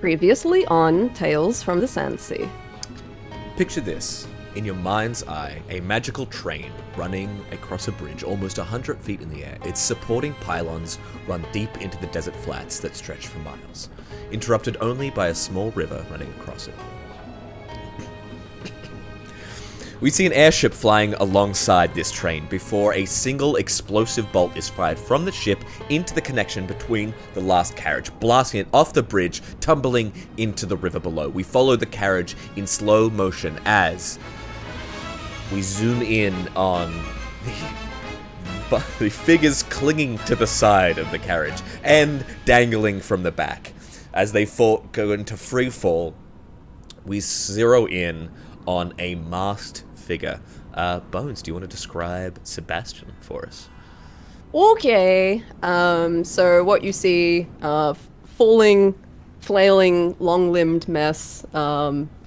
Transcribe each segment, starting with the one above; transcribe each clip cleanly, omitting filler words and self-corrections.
Previously on Tales from the Sandsea. Picture this. In your mind's eye, a magical train running across a bridge almost 100 feet in the air. Its supporting pylons run deep into the desert flats that stretch for miles, interrupted only by a small river running across it. We see an airship flying alongside this train before a single explosive bolt is fired from the ship into the connection between the last carriage, blasting it off the bridge, tumbling into the river below. We follow the carriage in slow motion as we zoom in on the figures clinging to the side of the carriage and dangling from the back. As they go into free fall, we zero in on a masked figure. Bones, do you want to describe Sebastian for us? Okay, so what you see, falling, flailing, long-limbed mess.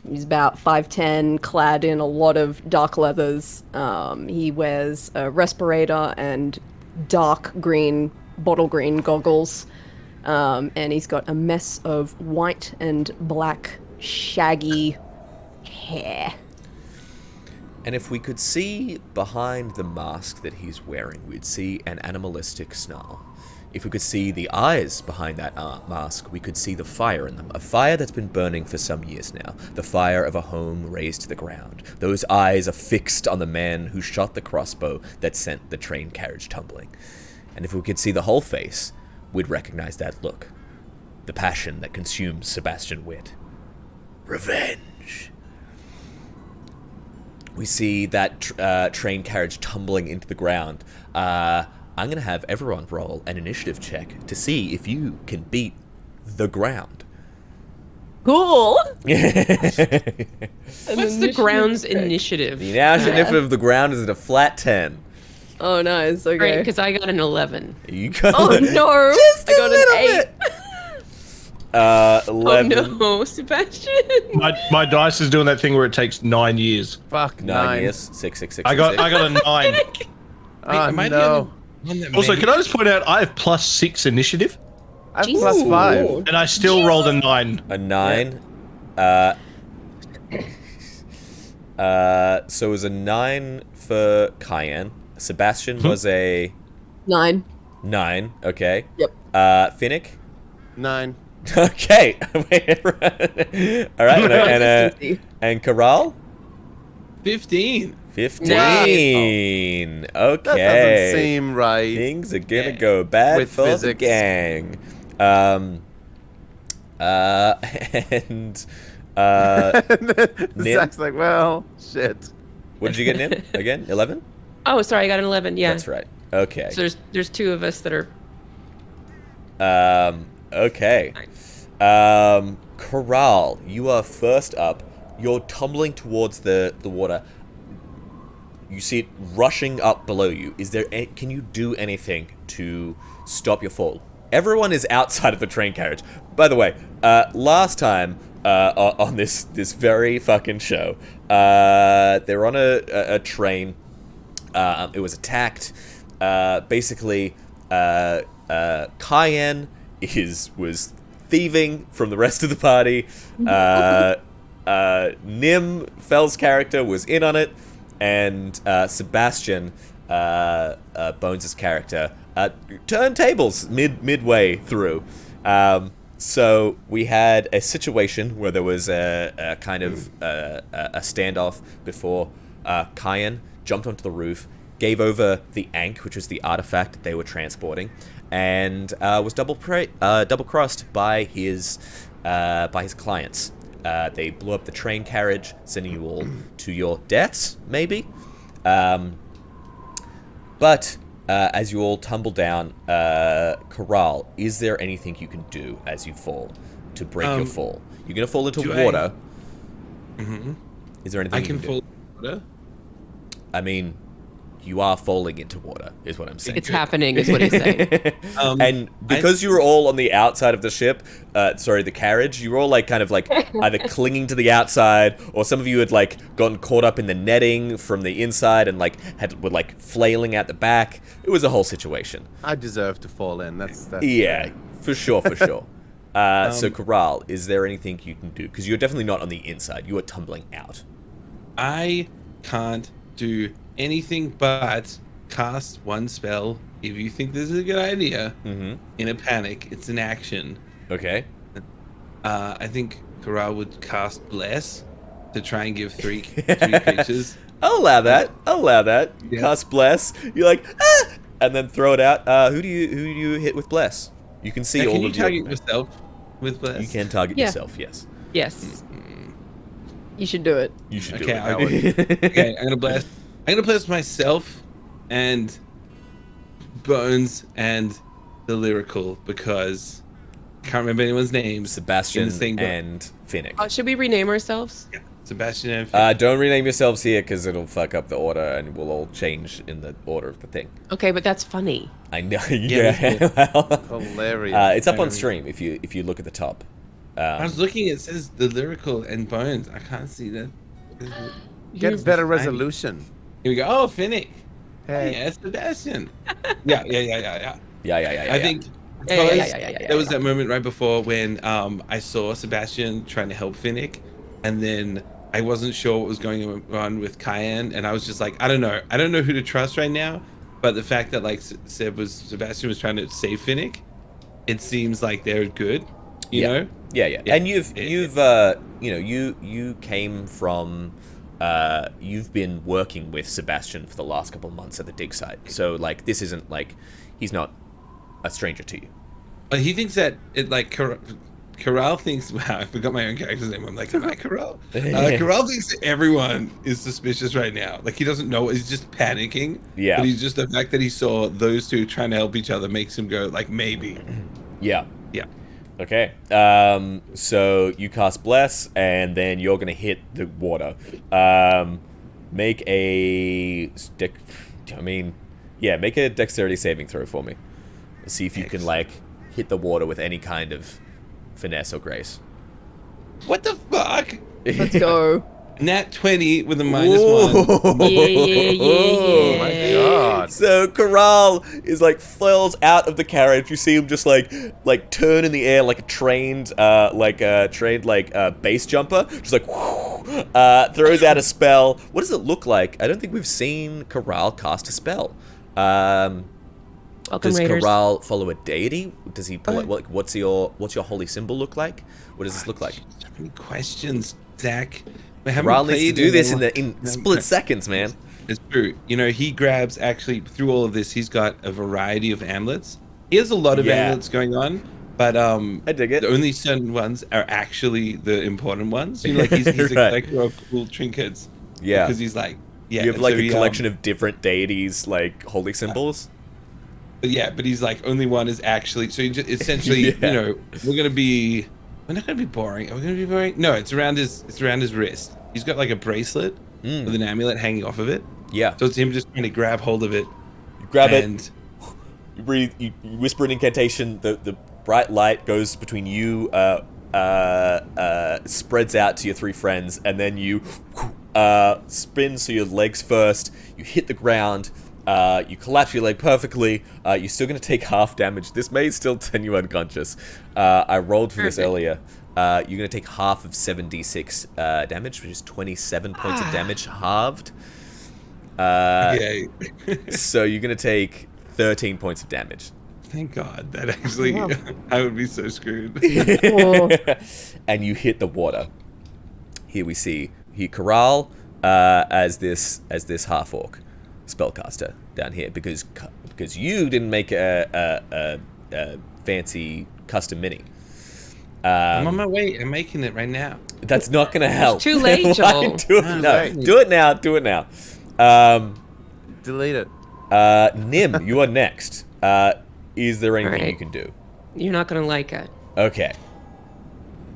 He's about 5'10", clad in a lot of dark leathers. He wears a respirator and dark green, bottle green goggles. And he's got a mess of white and black shaggy hair. And if we could see behind the mask that he's wearing, we'd see an animalistic snarl. If we could see the eyes behind that mask, we could see the fire in them. A fire that's been burning for some years now. The fire of a home razed to the ground. Those eyes are fixed on the man who shot the crossbow that sent the train carriage tumbling. And if we could see the whole face, we'd recognize that look. The passion that consumes Sebastian Witt. Revenge. We see that train carriage tumbling into the ground. I'm going to have everyone roll an initiative check to see if you can beat the ground. Cool! What's the ground's initiative? The initiative of the ground is at a flat 10. Oh, nice, okay. Right, because I got an 11. You got Oh, no! Just I got an 8. 11. Oh no, Sebastian! My dice is doing that thing where it takes 9 years. Fuck, 9 years. 6. I got a 9. Am I no. Also, can I just point out I have +6 initiative, I have +5. and I still rolled a 9. A 9. So it was a 9 for Cayenne. Sebastian was a 9. 9. Okay. Yep. Finnick? 9. Okay. All right. And Corral? 15. 15. Nice. Okay. That doesn't seem right. Things are gonna go bad With for physics. the gang. And Nim? Zach's like, well, shit. What did you get, Nim? Again? 11? Oh, sorry, I got an 11. Yeah. That's right. Okay. So there's two of us that are. Okay. Corral, you are first up. You're tumbling towards the water. You see it rushing up below you. Can you do anything to stop your fall? Everyone is outside of the train carriage. By the way, last time on this very fucking show, they're on a train. It was attacked. Basically, Cayenne was thieving from the rest of the party. Nim, Fell's character, was in on it, and Sebastian, Bones' character, turned tables midway through. So we had a situation where there was a kind of a standoff before Cayenne jumped onto the roof, gave over the Ankh, which was the artifact that they were transporting, and was double crossed by his clients. They blew up the train carriage, sending you all to your deaths, maybe. But as you all tumble down, Corral, is there anything you can do as you fall to break your fall? You're going to fall into water. Is there anything I you can can fall do? in water. I mean, you are falling into water, is what I'm saying. It's happening, is what he's saying. And because you were all on the outside of the ship, the carriage, you were all like kind of like either clinging to the outside, or some of you had like gotten caught up in the netting from the inside and like were like flailing out the back. It was a whole situation. I deserve to fall in. That's Yeah, for sure. So Corral, is there anything you can do? Because you're definitely not on the inside. You are tumbling out. I can't do anything but cast one spell. If you think this is a good idea, in a panic, it's an action. Okay. I think Corral would cast Bless to try and give three creatures. I'll allow that. Yeah. Cast Bless. You're like, and then throw it out. Who do you hit with Bless? You can see Now, all can you of your... target yourself with Bless? You can target Yeah. yourself, yes. Yes. You should do it. You should do Okay, it. I'll Howard. Okay, I'm gonna bless myself and Bones and the Lyrical because I can't remember anyone's names. Sebastian in this thing, but- and Finnick. Should we rename ourselves? Yeah, Sebastian and Finn. Don't rename yourselves here because it'll fuck up the order and we'll all change in the order of the thing. Okay, but that's funny. I know. Yeah, well, Hilarious. it's up on stream if you look at the top. I was looking. It says the Lyrical and Bones. I can't see that. Get better resolution. Here we go. Oh, Finnick. Hey. Yeah, Sebastian. Yeah. Yeah. I think Yeah. there was that moment right before when I saw Sebastian trying to help Finnick, and then I wasn't sure what was going on with Cayenne, and I was just like, I don't know who to trust right now. But the fact that like Sebastian was trying to save Finnick, it seems like they're good, you know. Yeah. And you came from. You've been working with Sebastian for the last couple of months at the dig site, so like this isn't like he's not a stranger to you. But he thinks that it like Corral thinks. Wow, I forgot my own character's name. I'm like, am I Corral? Corral thinks that everyone is suspicious right now. Like he doesn't know. He's just panicking. Yeah. But he's just the fact that he saw those two trying to help each other makes him go like maybe. Yeah. Yeah. Okay. So you cast Bless, and then you're gonna hit the water. Make a make a dexterity saving throw for me. See if you can like hit the water with any kind of finesse or grace. What the fuck? Let's go. Nat 20 with a -1. Oh my god. So Corral is like flails out of the carriage. You see him just like turn in the air like a trained base jumper. Just like throws out a spell. What does it look like? I don't think we've seen Corral cast a spell. Welcome, Does Raiders. Corral follow a deity? Does he pull it? What's your holy symbol look like? What does this look like? So many questions, Zach. We haven't Corral needs to played do this a in long- split seconds, man. It's true. You know, he grabs actually through all of this. He's got a variety of amulets. He has a lot of Yeah. amulets going on, but I dig it. the only certain ones are actually the important ones. You know, like he's a Right. collector of cool trinkets. Yeah. Because he's like, yeah. You have and like so a he, collection of different deities, like holy symbols. but he's like only one is actually. So he just, essentially, Yeah. you know, we're not gonna be boring. Are we gonna be boring? No, it's around his wrist. He's got like a bracelet with an amulet hanging off of it. Yeah. So it's him just trying to grab hold of it. You grab and it, you breathe, you whisper an incantation, the bright light goes between you, spreads out to your three friends, and then you spin so your legs first, you hit the ground, you collapse your leg perfectly, you're still going to take half damage. This may still send you unconscious. I rolled for this earlier. You're going to take half of 7d6 damage, which is 27 points of damage halved. okay. So you're going to take 13 points of damage. Thank God. That actually, Wow. I would be so screwed. Oh. And you hit the water. Here we see Corral as this half orc spellcaster down here because you didn't make a fancy custom mini. I'm on my way. I'm making it right now. That's not going to help. too late, Why Joel. do it now? late. Do it now. Do it now. Delete it. Nim, you are next. Is there anything Alright. you can do? You're not gonna like it. Okay.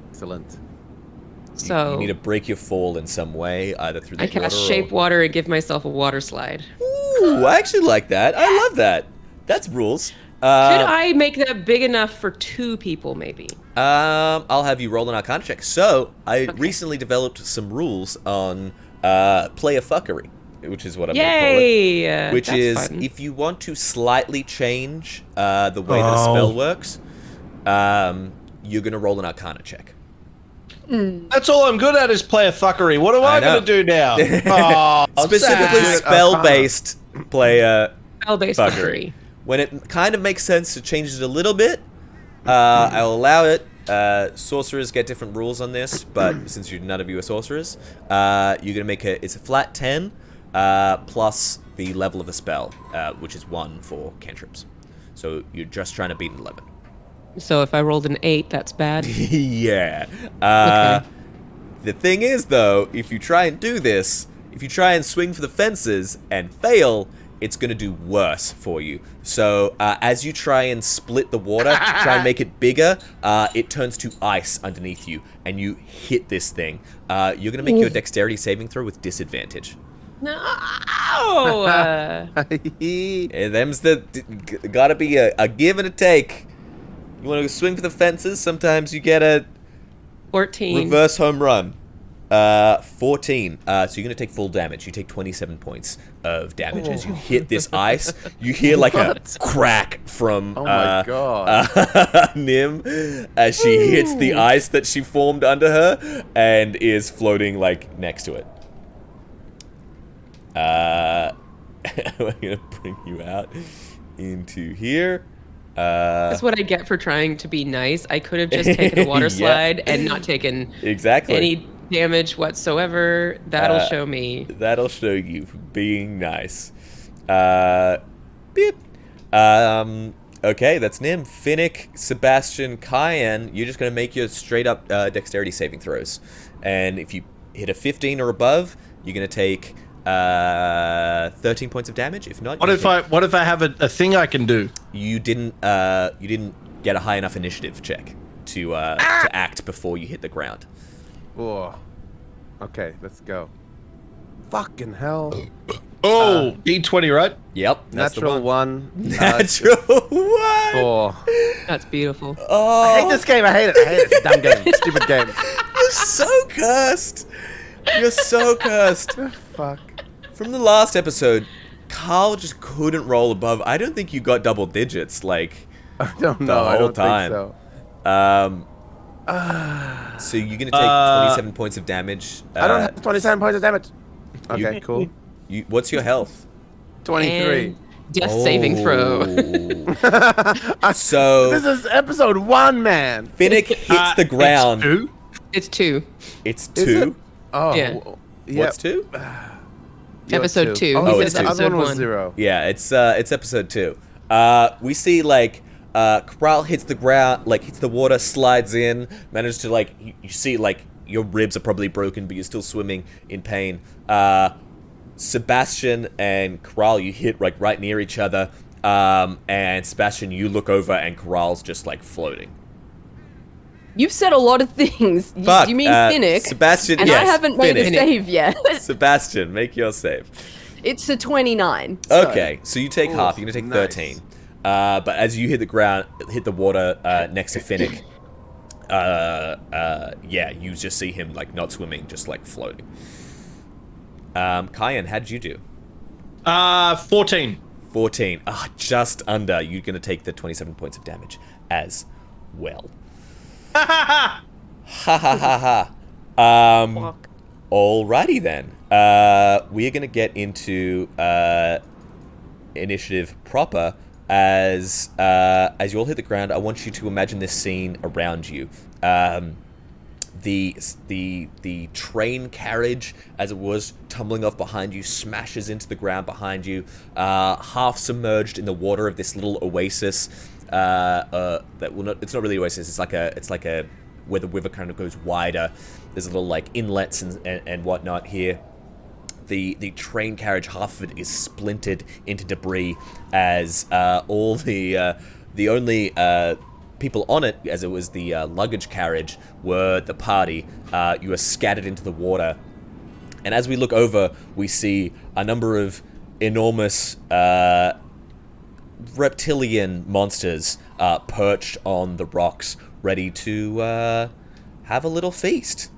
Excellent. So You need to break your fall in some way, either through the I cast water shape or... water and give myself a water slide. Ooh, I actually like that. I love that. That's rules. Could I make that big enough for 2 people, maybe? I'll have you roll an Arcana check. So, I recently developed some rules on player fuckery, which is what I'm going to call it. Yay! Which That's is, fun. if you want to slightly change the way that a spell works, you're going to roll an Arcana check. That's all I'm good at is player fuckery. What am I know. going to do now? Oh, Specifically sad. spell-based player Spell-based fuckery. fuckery. When it kind of makes sense to change it a little bit, I'll allow it. Sorcerers get different rules on this, but since none of you are sorcerers, you're going to make it's a flat 10 plus the level of the spell, which is 1 for cantrips. So you're just trying to beat an 11. So if I rolled an 8, that's bad. Yeah. Okay. The thing is, though, if you try and do this, if you try and swing for the fences and fail, it's going to do worse for you. So as you try and split the water, try and make it bigger, it turns to ice underneath you, and you hit this thing. You're going to make your dexterity saving throw with disadvantage. No. Them's gotta be a give and a take. You want to swing for the fences, sometimes you get a 14. reverse home run. 14. So you're going to take full damage. You take 27 points of damage as you hit this ice. You hear like a crack from Oh my god. Nim as she hits the ice that she formed under her and is floating like next to it. We're going to bring you out into here. That's what I get for trying to be nice. I could have just taken a water Yeah. slide and not taken Exactly. any damage whatsoever. That'll show me. That'll show you being nice. Beep. Okay, that's Nim. Finnick, Sebastian, Cayenne, you're just going to make your straight up dexterity saving throws. And if you hit a 15 or above, you're going to take 13 points of damage. If not, What if I have a thing I can do? you didn't get a high enough initiative check to act before you hit the ground. Oh. Okay, let's go. Fucking hell. Oh, D20, right? Yep, that's the Natural one. 1. Natural one. 4. That's beautiful. Oh, I hate this game. I hate it. I hate it. It's a dumb game. Stupid game. You're so cursed. You're so cursed. Fuck. From the last episode, Carl just couldn't roll above. I don't think you got double digits like I don't the know. I whole don't time. think so. So you're gonna take 27 points of damage. I don't have 27 points of damage. Okay, cool. What's your health? 23. And death saving throw. So This is episode 1, man. Finnick hits the ground. It's 2? It's 2. It's Is two. it? Oh. Yeah. Yeah. What's 2? You're Episode 2. Oh, He Oh, says it's the two. other episode one was 1. 0. Yeah, it's episode 2. We see like Corral hits the ground, like hits the water, slides in, manages to like you see like your ribs are probably broken, but you're still swimming in pain. Sebastian and Corral, you hit like right near each other, and Sebastian, you look over and Corral's just like floating. You've said a lot of things. Fuck, You mean Finnick? Sebastian, And yes, I haven't made a Finnick. save yet. Sebastian, make your save. It's a 29. So. Okay, so you take half. You're gonna take nice. 13. But as you hit the ground, hit the water next to Finnick, yeah, you just see him like not swimming, just like floating. Cayenne, how did you do? 14. 14. Just under. You're gonna take the 27 points of damage as well. Ha ha ha ha. Alrighty then. We are gonna get into initiative proper. As you all hit the ground, I want you to imagine this scene around you. The train carriage, as it was tumbling off behind you, smashes into the ground behind you, half submerged in the water of this little oasis. It's not really oasis. It's like a where the river kind of goes wider. There's little like inlets and whatnot here. The train carriage, half of it is splintered into debris as all the only people on it, as it was the luggage carriage, were the party. You are scattered into the water. And as we look over, we see a number of enormous reptilian monsters perched on the rocks, ready to have a little feast.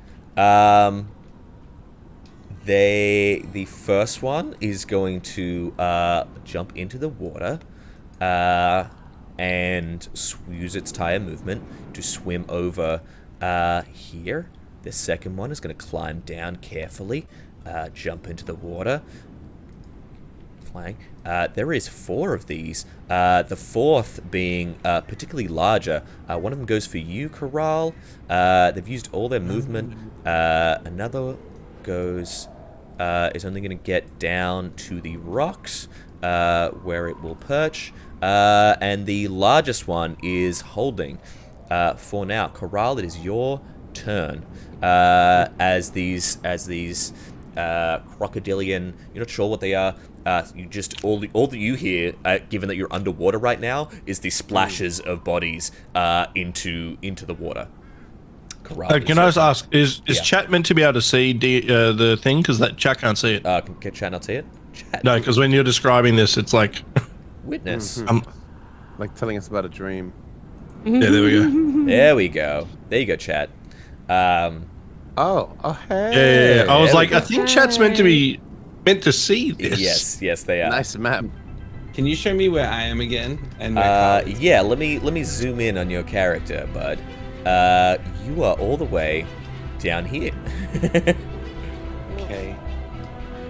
The first one is going to jump into the water. and use its entire movement to swim over here. The second one is going to climb down carefully, jump into the water, flying. There is 4 of these. The fourth being particularly larger. One of them goes for you, Corral. They've used all their movement. Another goes is only going to get down to the rocks where it will perch. And the largest one is holding for now. Corral, it is your turn. As these crocodilian, you're not sure what they are. You just all that you hear, given that you're underwater right now, is the splashes of bodies into the water. Corral, Can I just ask, is chat meant to be able to see the thing? Because that chat can't see it. Can chat not see it? Chat. No, because when you're describing this, it's like... Witness. Like telling us about a dream. Yeah, there we go. There we go. There you go, chat. Oh, hey. Yeah. I was There we like, go. I think chat's meant to see this. Yes, they are. Nice map. Can you show me where I am again? And Yeah, let me zoom in on your character, bud. You are all the way down here. okay.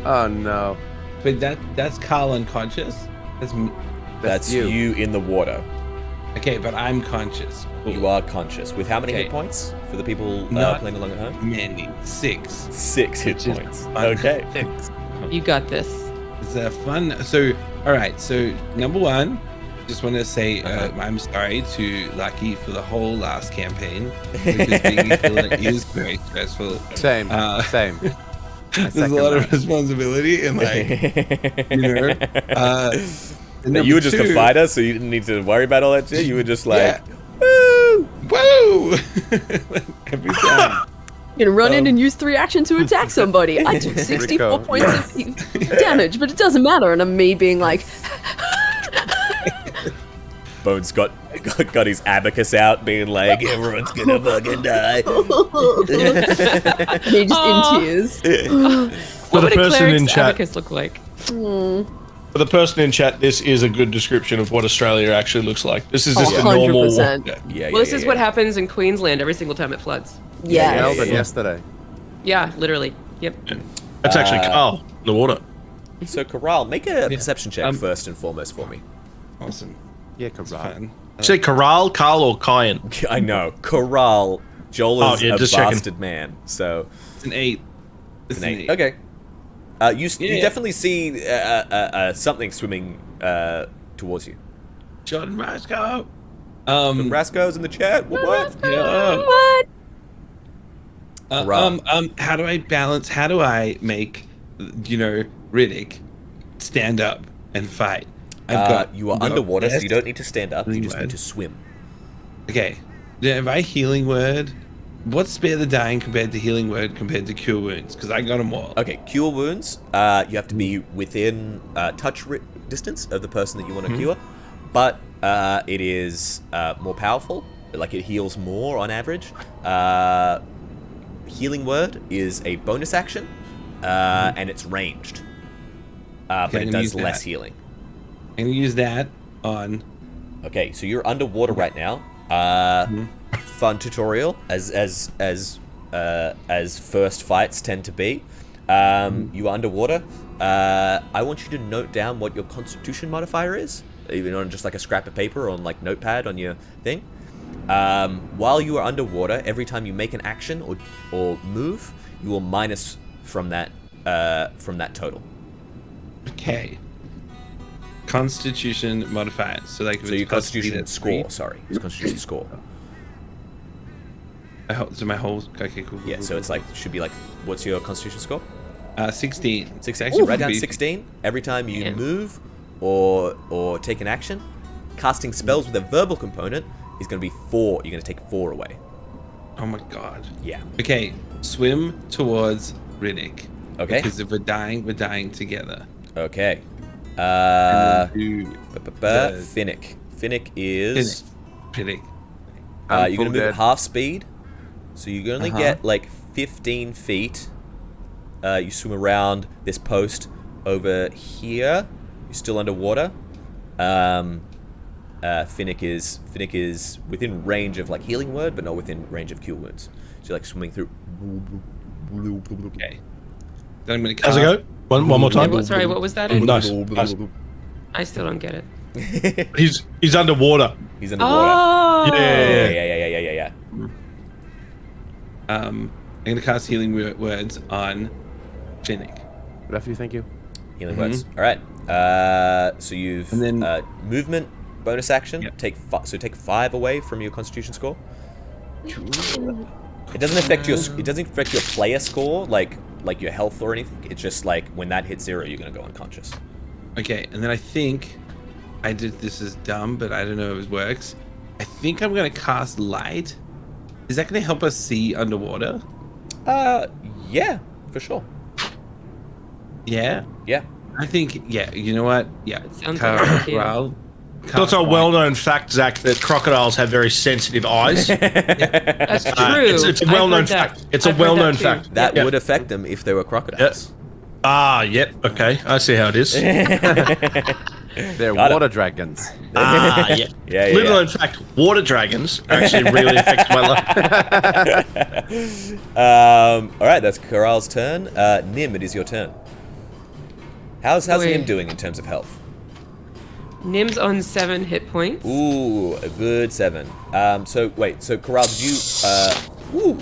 Oh no. But that's Carl unconscious. That's you in the water. Okay, but I'm conscious. Cool. You are conscious. With how many Okay. hit points for the people Not- playing along at home? Many. 6. 6 hit Which is points. fun. Okay. You got this. It's fun. So, all right. So, number one, just want to say I'm sorry to Lucky for the whole last campaign because being a killer is very stressful. Same. Same. There's a lot of responsibility and You were just a fighter, so you didn't need to worry about all that shit. You were just like, woo, woo, every time. You're gonna run in and use 3 action to attack somebody. I took 64 Rico. points of damage, but it doesn't matter. And I'm me being like, Bones got his abacus out, being like, everyone's gonna fucking die. me just in tears. What would a person in cleric's chat- abacus look like? For the person in chat, this is a good description of what Australia actually looks like. This is just a normal... 100%. Yeah, Well, this is what happens in Queensland every single time it floods. Yeah. Melbourne yesterday. Yeah, literally. Yep. That's actually Carl in the water. So, Corral, make a perception check first and foremost for me. Awesome. Yeah, It's Corral. fun. Say Corral, Carl, or Kyan? I know. Corral. Joel is a just checking. bastard man, so... It's an 8. It's An 8. Okay. You definitely see something swimming towards you. Jordan Roscoe. Rasco's in the chat. What? Yeah. What? Corral. How do I balance? How do I make, Riddick stand up and fight? You are underwater, so you don't need to stand up. You Healing just need word. to swim. Okay. Yeah, if I healing word, what's spare the dying compared to healing word compared to cure wounds? Because I got them all. Okay, cure wounds. You have to be within touch distance of the person that you want to cure, but it is more powerful. Like, it heals more on average. Healing word is a bonus action, and it's ranged, but Okay, I'm it gonna does use less that. healing. I'm gonna use that on. Okay, so you're underwater right now. Fun tutorial, as first fights tend to be. You are underwater. I want you to note down what your Constitution modifier is, even on just like a scrap of paper or on like notepad on your thing. While you are underwater, every time you make an action or move, you will minus from that total. Okay. Constitution modifier. So like. if So it's your plus Constitution three, that's score. 3. Sorry, your Constitution score. So my whole. Okay, cool. Yeah, so it's like should be like, what's your Constitution score? 16. 16. Actually, write down Be- 16. Every time you Yeah. move or take an action, casting spells with a verbal component is going to be 4. You're going to take 4 away. Oh my god. Yeah. Okay, swim towards Riddick. Okay. Because if we're dying together. Okay. And then do the- Finnick. Finnick is... Riddick. you're going to full move dead. at half speed. So you can only get like 15 feet. You swim around this post over here. You're still underwater. Finnick is within range of like healing word, but not within range of cure wounds. So you're like swimming through. Okay. Then I'm gonna How's it go? One more Wait, time. sorry, what was that? Nice. Nice. I still don't get it. He's underwater. He's underwater. Oh! Yeah. I'm gonna cast healing words on Finnick. Nephew, thank you. Healing words. All right. So you've And then- movement bonus action. Yep. Take 5 away from your Constitution score. It doesn't affect your player score, like your health or anything. It's just like when that hits 0, you're gonna go unconscious. Okay, and then I think I did this is dumb, but I don't know if it works. I think I'm gonna cast light. Is that gonna help us see underwater? Yeah, for sure. Yeah. Yeah. I think you know what? Yeah. sounds like a good idea. Corral. It's also a well-known fact, Zach, that crocodiles have very sensitive eyes. That's true. It's a I've well-known heard that. fact. It's a I've heard that well-known too. fact. That Yeah. would affect them if they were crocodiles. Yep. Okay. I see how it is. They're Got it. water dragons. Yeah. Yeah. Little known fact, water dragons actually really affect my life. All right, that's Corral's turn. Nim, it is your turn. How's Wait. Nim doing in terms of health? Nim's on 7 hit points. Ooh, a good 7. So Corral, did you? Ooh,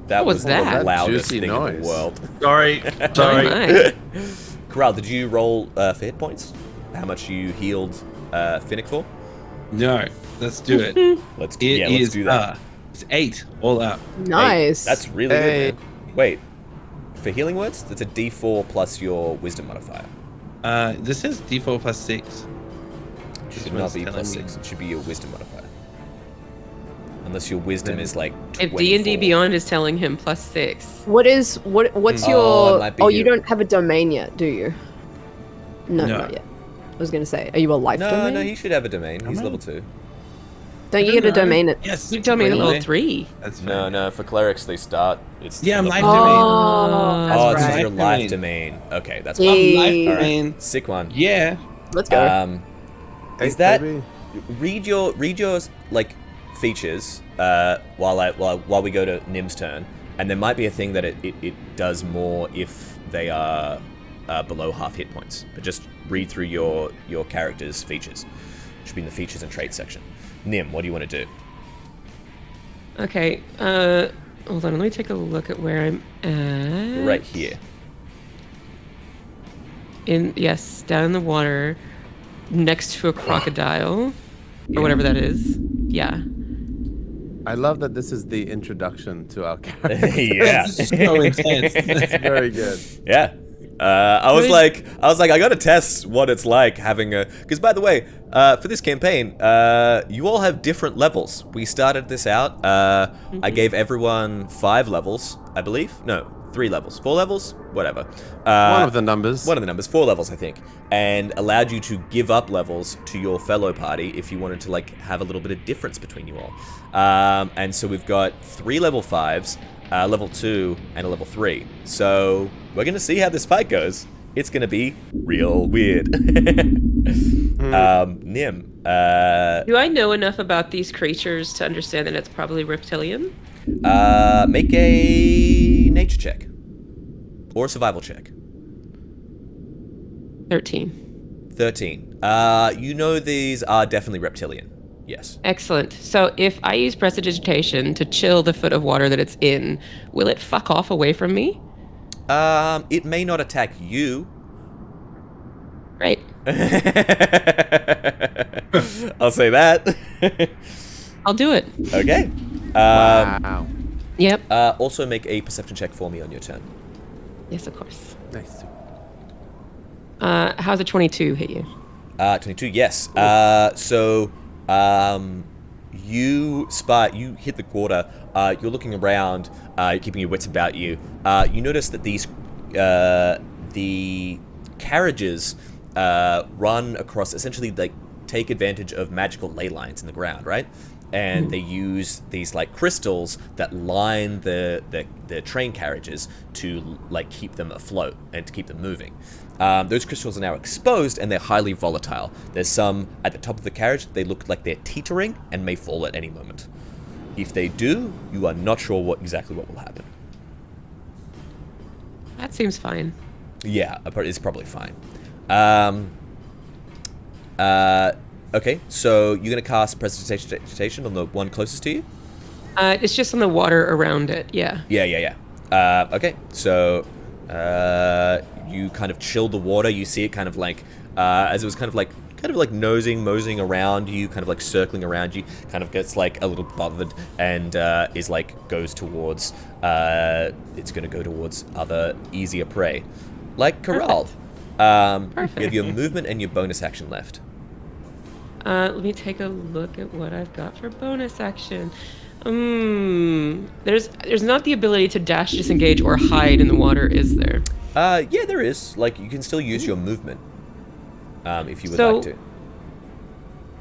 that What was the that? loudest Juicy thing in noise. the world. Sorry. Oh Sorry. my. Corral, did you roll for hit points? How much you healed Finnick for? No. Let's do it. Let's It let's is do that. it's 8 all up. Nice. That's really Hey. good. Man. Wait, for healing words, that's a D4 plus your wisdom modifier. This is D4 plus 6. It should what not it's be telling plus me. 6. It should be your wisdom modifier. Unless your wisdom is like 24. If D&D Beyond is telling him +6. What's Oh, it your? might be Oh, you. you don't have a domain yet, do you? No, No. not yet. I was gonna say, are you a life No, domain? no, he should have a domain. He's level 2. Don't you get a domain at? Yes. You told me at Really? level 3. That's fine. No, for clerics they start. It's Yeah, I'm level- life domain. Oh, Oh, that's it's right. your Life life domain. domain. Okay, that's Yeah. fine. I'm life Hey. domain. Sick one. Yeah. Let's go. Is Eight, that baby. read your like features while we go to Nim's turn, and there might be a thing that it does more if they are below half hit points. But just read through your character's features. It should be in the features and traits section. Nim, what do you want to do? Okay. Hold on. Let me take a look at where I'm at. Right here. Yes, down in the water, next to a crocodile, or whatever that is. Yeah. I love that this is the introduction to our character. Yeah. This is so intense. It's very good. Yeah. I was like, I gotta test what it's like having a. Because by the way, for this campaign, you all have different levels. We started this out. I gave everyone 5 levels, I believe. No, 3 levels, 4 levels, whatever. One of the numbers. 4 levels, I think, and allowed you to give up levels to your fellow party if you wanted to like have a little bit of difference between you all. And so we've got 3 level 5s. Level 2 and a level 3. So we're gonna see how this fight goes. It's gonna be real weird. Nim, Do I know enough about these creatures to understand that it's probably reptilian? make a nature check or a survival check. 13. 13. You know these are definitely reptilian. Yes. Excellent. So if I use prestidigitation to chill the foot of water that it's in, will it fuck off away from me? It may not attack you. Great. I'll say that. I'll do it. Okay. Wow. Yep. Also make a perception check for me on your turn. Yes, of course. Nice. How's a 22 hit you? 22, yes. So you hit the water. You're looking around, keeping your wits about you. You notice that these the carriages run across, essentially like take advantage of magical ley lines in the ground, right? and they use these like crystals that line the train carriages to like keep them afloat and to keep them moving. Those crystals are now exposed and they're highly volatile. There's some at the top of the carriage. They look like they're teetering and may fall at any moment. If they do, you are not sure exactly what will happen. That seems fine. Yeah, it's probably fine. Okay, so you're going to cast Prestidigitation on the one closest to you? It's just on the water around it, yeah. Yeah. Okay, so you kind of chill the water. You see it kind of like, as it was kind of like moseying around you, kind of like circling around you, kind of gets like a little bothered and is like goes towards, it's going to go towards other easier prey. Like Corral. Perfect. You have your movement and your bonus action left. Let me take a look at what I've got for bonus action. There's not the ability to dash, disengage, or hide in the water, is there? Yeah, there is. Like, you can still use your movement, if you would like to.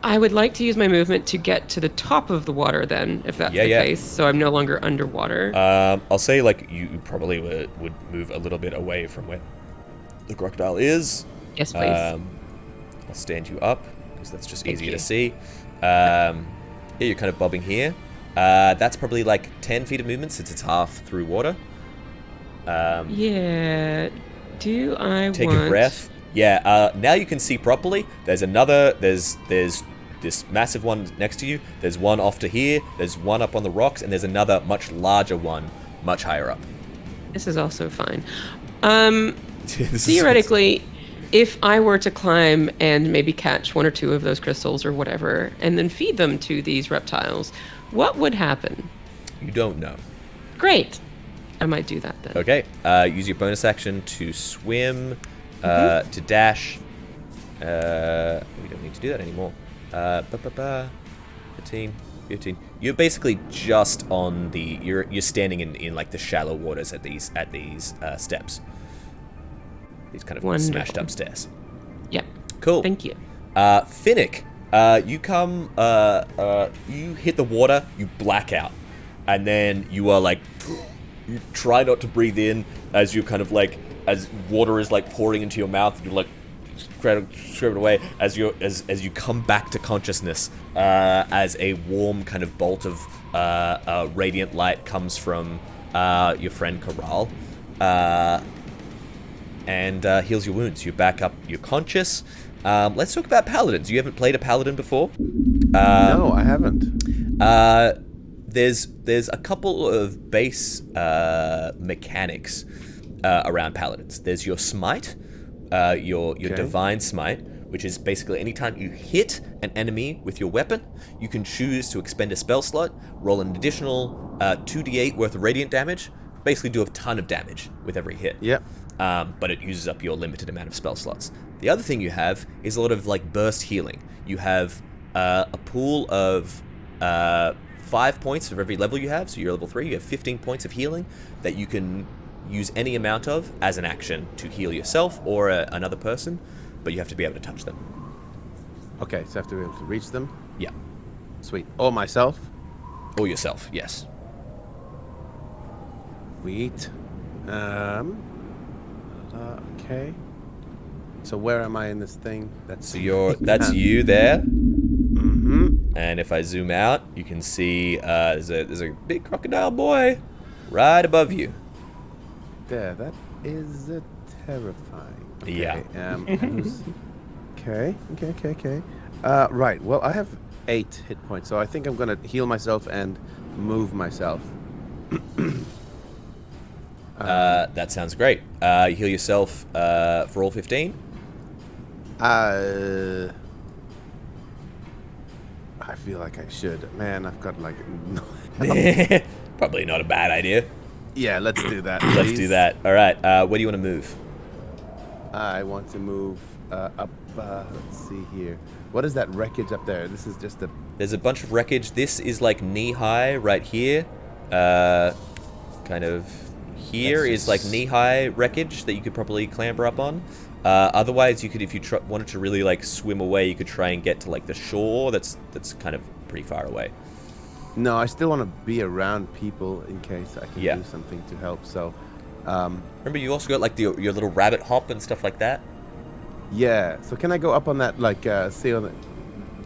I would like to use my movement to get to the top of the water then, if that's the case, so I'm no longer underwater. I'll say, like, you probably would move a little bit away from where the crocodile is. Yes, please. I'll stand you up, because that's just Thank easier you. to see. Yeah, you're kind of bobbing here. That's probably, like, 10 feet of movement, since it's half through water. Yeah. Do I Take want... a breath. Yeah, now you can see properly. There's this massive one next to you. There's one off to here. There's one up on the rocks, and there's another much larger one, much higher up. This is also fine. This is- Theoretically, if I were to climb and maybe catch one or two of those crystals or whatever, and then feed them to these reptiles, what would happen? You don't know. Great. I might do that then. Okay, use your bonus action to swim, to dash. We don't need to do that anymore. 15. You're basically just on the. You're standing in like the shallow waters at these steps. These kind of Wonderful. smashed up stairs. Yep. Cool. Thank you. Finnick, you come. You hit the water. You black out, and then you are like. You try not to breathe in as you kind of like as water is like pouring into your mouth. You like scrub it away as you come back to consciousness as a warm kind of bolt of radiant light comes from your friend Corral and heals your wounds. You're back up. You're conscious. Let's talk about paladins. You haven't played a paladin before? No, I haven't. There's a couple of base mechanics around paladins. There's your smite, your divine smite, which is basically anytime you hit an enemy with your weapon, you can choose to expend a spell slot, roll an additional 2d8 worth of radiant damage, basically do a ton of damage with every hit. Yep. But it uses up your limited amount of spell slots. The other thing you have is a lot of like burst healing. You have a pool of 5 points for every level you have, so you're level 3, you have 15 points of healing that you can use any amount of as an action to heal yourself or another person, but you have to be able to touch them. Okay, so I have to be able to reach them. Yeah. Sweet. Or myself. Or yourself, yes. Sweet. Okay. So where am I in this thing? So that's you there. Mm-hmm. And if I zoom out, you can see there's a big crocodile boy right above you. There, that is terrifying. Okay, Yeah. Okay. Right. Well, I have 8 hit points, so I think I'm gonna heal myself and move myself. That sounds great. You heal yourself for all 15. I feel like I should. Man, I've got like no. Probably not a bad idea. Yeah, let's do that. Let's please. do that. All right. Where do you want to move? I want to move up. Let's see here. What is that wreckage up there? This is just a. There's a bunch of wreckage. This is like knee high right here. Kind of here That's is like just- knee high wreckage that you could probably clamber up on. Otherwise, you could, if you wanted to really like swim away, you could try and get to like the shore. That's kind of pretty far away. No, I still want to be around people in case I can Yeah. do something to help. So, Remember, you also got like your little rabbit hop and stuff like that. yeah. So can I go up on that, like, see on the,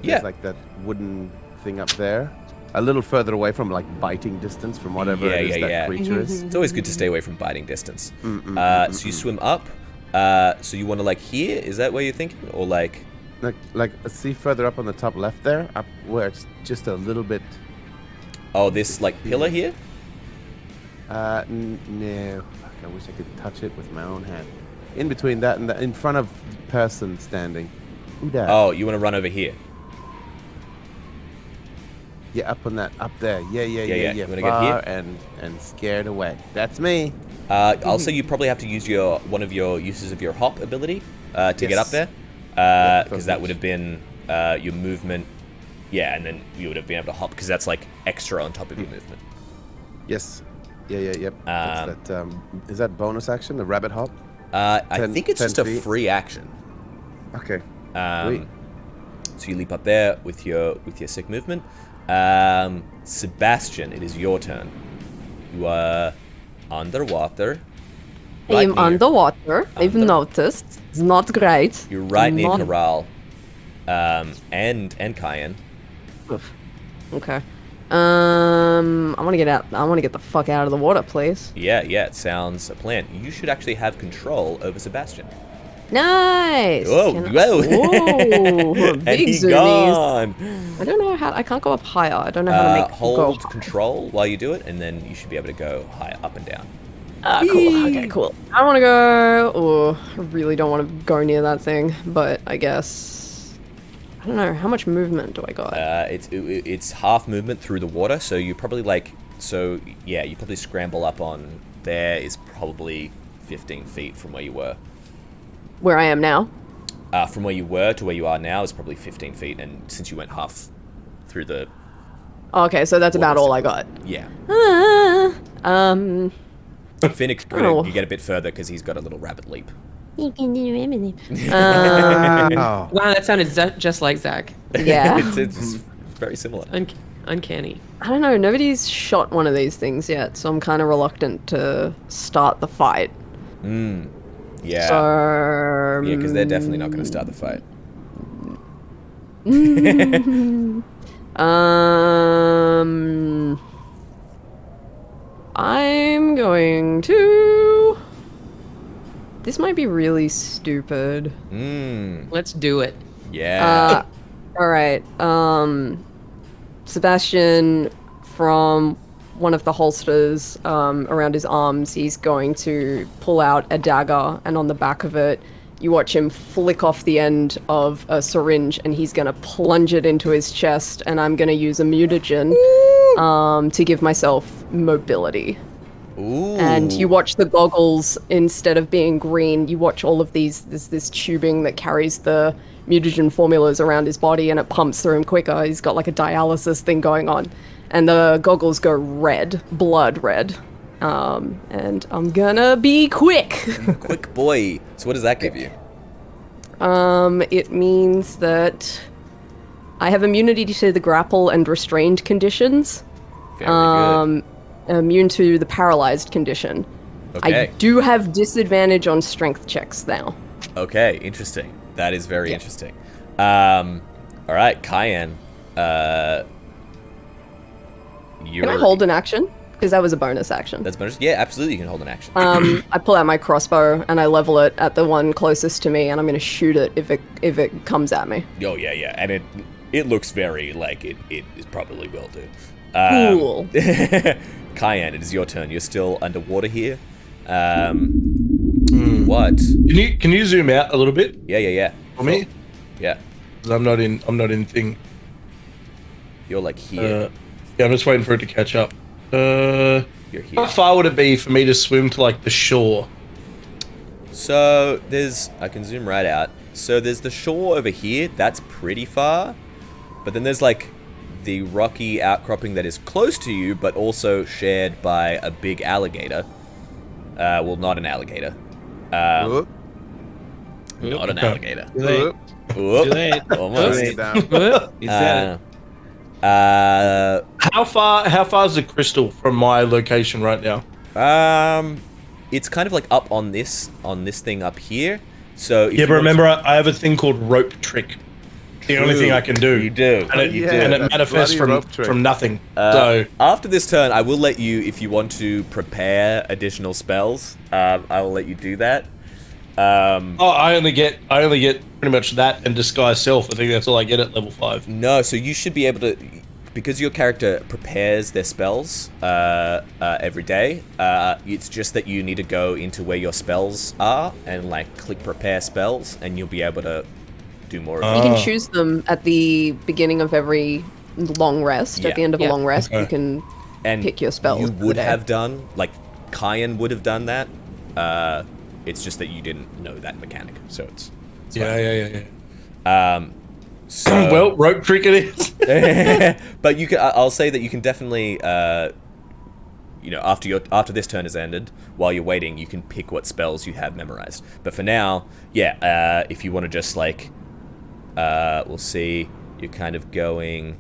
Yeah. there's like that wooden thing up there, a little further away from like biting distance from whatever Yeah, it is yeah, that yeah. creature is. It's always good to stay away from biting distance. So you swim up. So you want to like here? Is that where you're thinking, or like? Like, see further up on the top left there, up where it's just a little bit. Oh, this like pillar here? No. Fuck, I wish I could touch it with my own hand. In between that and in front of the person standing. Who that? Oh, you want to run over here? Yeah, up on that, up there. Yeah. yeah. You wanna get Far here? and scared away. That's me. Also, you probably have to use one of your uses of your hop ability to get up Yes. there, Yeah, because that would have been your movement. Yeah, and then you would have been able to hop because that's like extra on top of your movement. Yes. Yep. That's that, is that bonus action, the rabbit hop? I 10 think it's 10 just a feet. free action. Okay. Um, so you leap up there with your sick movement. Sebastian, it is your turn. You are underwater. right I'm near- underwater. I've Under- noticed. It's not great. You're right near Not- Corral, and Cayenne. Oof. Okay. I want to get out. I want to get the fuck out of the water, please. Yeah, it sounds a plan. You should actually have control over Sebastian. Nice. Whoa, whoa. Whoa, And big he's zoomies. gone. I don't know how. I can't go up higher. I don't know how to make Hold go. control while you do it, and then you should be able to go high up and down. Cool. Okay, cool. I want to go. Oh, I really don't want to go near that thing, but I guess I don't know how much movement do I got. It's half movement through the water, so you probably you probably scramble up on there is probably 15 feet from where you were. Where I am now. From where you were to where you are now is probably 15 feet, and since you went half through the Okay, so that's about all I got. yeah, Um. Phoenix, Oh. you get a bit further because he's got a little rabbit leap. Oh. Wow, that sounded just like Zach. Yeah. it's very similar. Uncanny. I don't know. Nobody's shot one of these things yet, so I'm kind of reluctant to start the fight. Yeah, So. yeah, because they're definitely not going to start the fight. I'm going to. This might be really stupid. Let's do it. Yeah. All right. Sebastian, from one of the holsters around his arms, he's going to pull out a dagger, and on the back of it, you watch him flick off the end of a syringe, and he's going to plunge it into his chest, and I'm going to use a mutagen to give myself mobility. Ooh. And you watch the goggles, instead of being green, you watch all of these, this tubing that carries the mutagen formulas around his body, and it pumps through him quicker. He's got like a dialysis thing going on. And the goggles go red, blood red. And I'm gonna be quick. Quick boy. So what does that give you? It means that I have immunity to the grapple and restrained conditions. Very good. Immune to the paralyzed condition. Okay. I do have disadvantage on strength checks now. Okay, interesting. That is very interesting. All right, Cayenne. Can I hold an action? Because that was a bonus action. That's bonus. Yeah, absolutely. You can hold an action. I pull out my crossbow and I level it at the one closest to me, and I'm gonna shoot it if it comes at me. Oh yeah, and it looks very like it probably will do. Cool. Cayenne, it is your turn. You're still underwater here. What? Can you zoom out a little bit Yeah. for me? Yeah, 'Cause I'm not in thing. you're like here. Yeah, I'm just waiting for it to catch up. You're How here. far would it be for me to swim to like the shore? So I can zoom right out. So there's the shore over here. That's pretty far. But then there's like the rocky outcropping that is close to you, but also shared by a big alligator. Well, not an alligator. Whoop, Not an alligator. Too late. whoop. Whoop. Too late. Almost. Lay down. Is that How far is the crystal from my location right now? It's kind of like up on this thing up here. So if Yeah, you but want remember, I have a thing called rope trick. The only thing I can do. You do. And it, You yeah, do. and it that manifests bloody rope trick. from nothing. So After this turn, I will let you, if you want to prepare additional spells, I will let you do that. I only get pretty much that and disguise self. I think that's all I get at level 5. No, so you should be able to, because your character prepares their spells every day. It's just that you need to go into where your spells are and like click prepare spells, and you'll be able to do more of it. You can choose them at the beginning of every long rest. Yeah. At the end of a long rest, Okay. you can And pick your spells you for the would day. have done, like Kyan would have done that. It's just that you didn't know that mechanic, so it's Yeah. so Well, rope trick it is. but you can. I'll say that you can definitely, after this turn has ended, while you're waiting, you can pick what spells you have memorized. But for now, yeah, if you want to just like, we'll see. You're kind of going.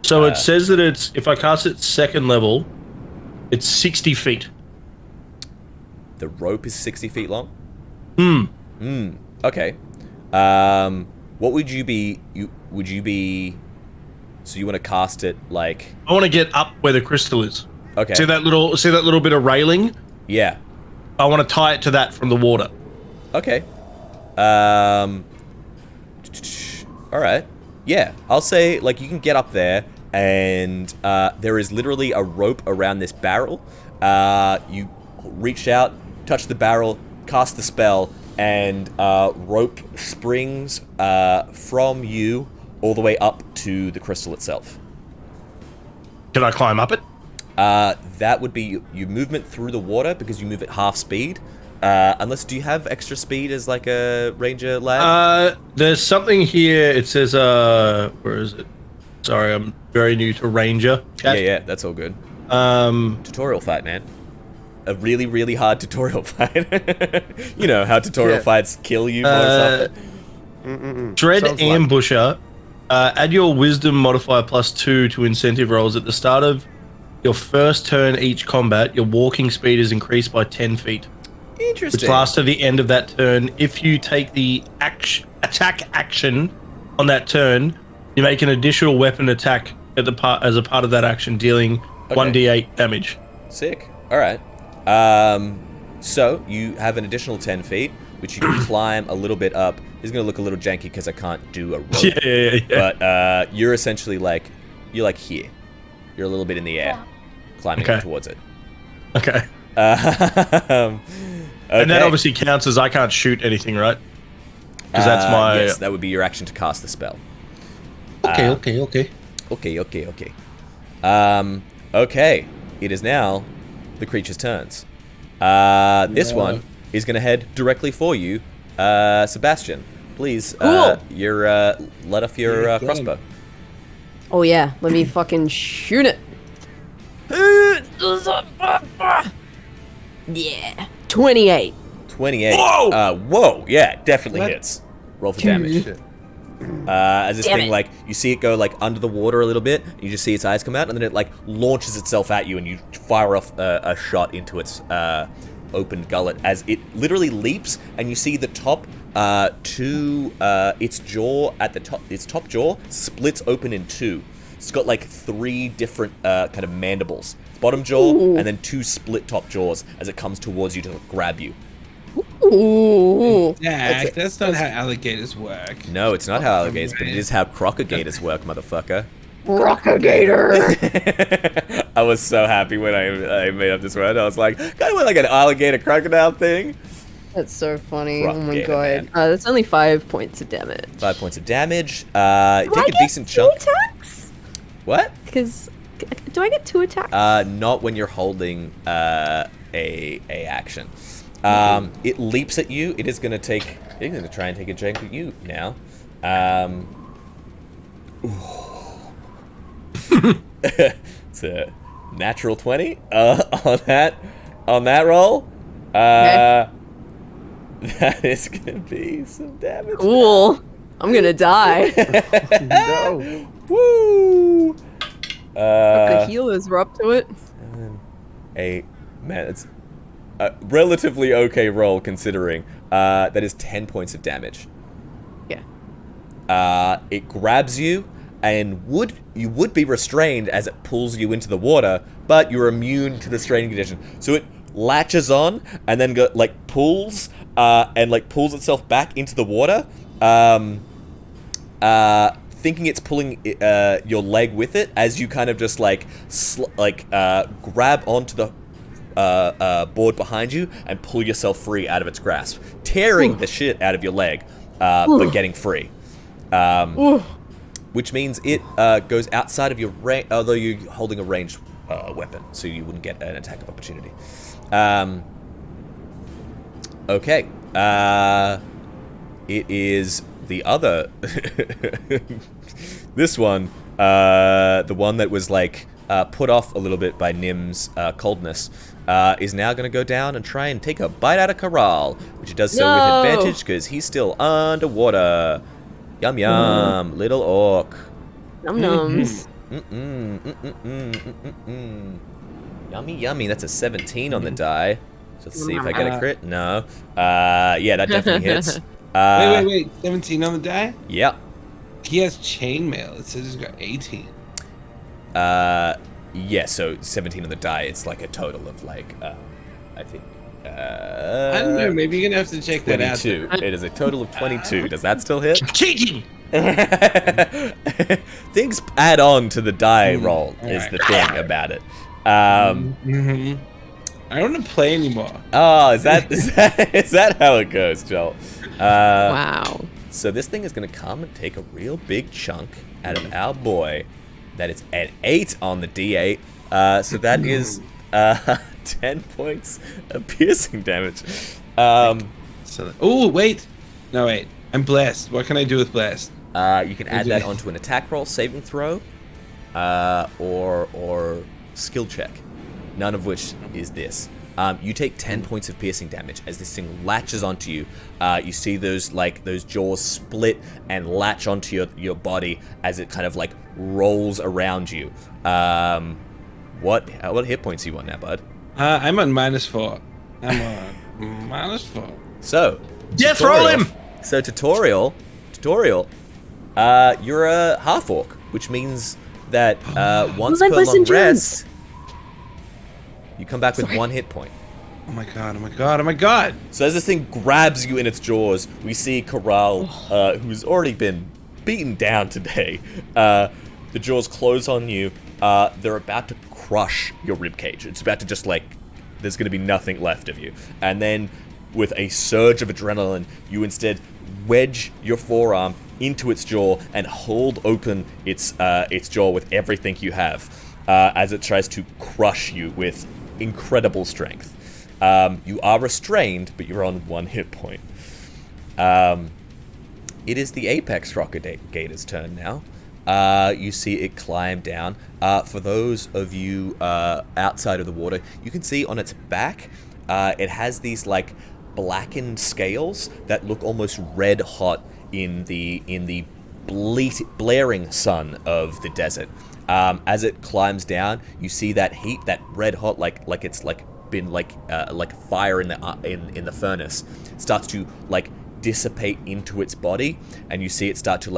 So it says that it's if I cast it second level, it's 60 feet. The rope is 60 feet long. Okay. What would you be? Would you be? So you want to cast it like? I want to get up where the crystal is. Okay. See that little bit of railing? Yeah. I want to tie it to that from the water. Okay. All right. Yeah, I'll say like you can get up there, and there is literally a rope around this barrel. You reach out, touch the barrel, cast the spell, and rope springs from you all the way up to the crystal itself. Can I climb up it? That would be your movement through the water because you move at half speed. Unless, do you have extra speed as like a ranger lad? There's something here. It says, where is it? Sorry, I'm very new to ranger. Yeah, that's all good. Tutorial fight, man. A really, really hard tutorial fight. You know how tutorial fights kill you more often. Dread Sounds like- Ambusher. Add your wisdom modifier +2 to incentive rolls at the start of your first turn each combat. Your walking speed is increased by 10 feet. Interesting. Which lasts to the end of that turn. If you take the attack action on that turn, you make an additional weapon attack at as a part of that action, dealing 1d8 damage. Sick. All right. So you have an additional 10 feet, which you can climb a little bit up. This is going to look a little janky because I can't do a rope. Yeah. But you're essentially like, you're like here. You're a little bit in the air, climbing up towards it. Okay. Okay. And that obviously counts as I can't shoot anything, right? Because that's my... Yes, that would be your action to cast the spell. Okay. Okay. It is now the creature's turns. This one is going to head directly for you, Sebastian. Please, Cool. let off your crossbow. Oh yeah, let me fucking shoot it. Yeah. 28. 28. Whoa! Whoa! Yeah, definitely What? hits. Roll for damage. Shit. As this Damn thing, it. like, you see it go, like, under the water a little bit, you just see its eyes come out, and then it, like, launches itself at you, and you fire off a shot into its opened gullet as it literally leaps, and you see the top its jaw at the top, its top jaw splits open in two. It's got, like, 3 different kind of mandibles. Bottom jaw, Ooh. and then 2 split top jaws as it comes towards you to grab you. Ooh. Jack, that's not how alligators work. No, it's not how alligators, but it is how crocodigators work, motherfucker. Rockagator. I was so happy when I made up this word. I was like, kind of like an alligator crocodile thing. That's so funny. Oh my Rockagator, god. man. That's only 5 points of damage. 5 points of damage. Do I Take a get decent 2 chunk. attacks? What? Because do I get 2 attacks? Not when you're holding a action. It leaps at you. It is going to take. It's going to try and take a drink at you now. It's a natural 20 on that roll. Okay. That is going to be some damage. Cool. I'm gonna die. No. Woo! The healers were up to it. 7, 8. Man, it's a relatively okay roll considering. That is 10 points of damage. Yeah. It grabs you, and you would be restrained as it pulls you into the water, but you're immune to the straining condition. So it latches on and then pulls and pulls itself back into the water, thinking it's pulling your leg with it as you kind of just grab onto the board behind you and pull yourself free out of its grasp, tearing the shit out of your leg, but getting free. Which means it goes outside of your range, although you're holding a ranged weapon, so you wouldn't get an attack of opportunity. Okay. It is the other... this one, the one that was put off a little bit by Nim's coldness, is now going to go down and try and take a bite out of Corral, which it does so with advantage because he's still underwater. Yum yum, little orc. Num nums. Yummy yummy. That's a 17 on the die. Let's see if I get a crit. No. Yeah, that definitely hits. Wait. 17 on the die? Yeah. He has chainmail. It says he's got 18. Yeah, so 17 on the die. It's a total of I think. I don't know. Maybe you're gonna have to check that out. 22. It is a total of 22. Does that still hit? Cheating! Things add on to the die roll is the thing about it. I don't want to play anymore. Oh, is that how it goes, Joel? Wow. So this thing is going to come and take a real big chunk out of our boy. That is an 8 on the D8. So that is 10 points of piercing damage. Oh, wait. No, wait. I'm blessed. What can I do with blessed? You can add that onto an attack roll, saving throw, or skill check. None of which is this. You take 10 points of piercing damage as this thing latches onto you. You see those jaws split and latch onto your body as it kind of rolls around you. What hit points are you on now, bud? I'm on -4. I'm on -4. So Death roll him! So tutorial, you're a half orc, which means that once per long rest, you come back with 1 hit point. Oh my god. So as this thing grabs you in its jaws, we see Corral, who's already been beaten down today. The jaws close on you. They're about to crush your ribcage. It's about to just there's going to be nothing left of you. And then with a surge of adrenaline, you instead wedge your forearm into its jaw and hold open its jaw with everything you have, as it tries to crush you with incredible strength. You are restrained, but you're on 1 hit point. It is the Apex Rocket Gator's turn now. You see it climb down. For those of you outside of the water, you can see on its back, it has these blackened scales that look almost red hot in the blaring sun of the desert. As it climbs down, you see that heat, that red hot, it's been fire in the furnace, starts to dissipate into its body, and you see it start to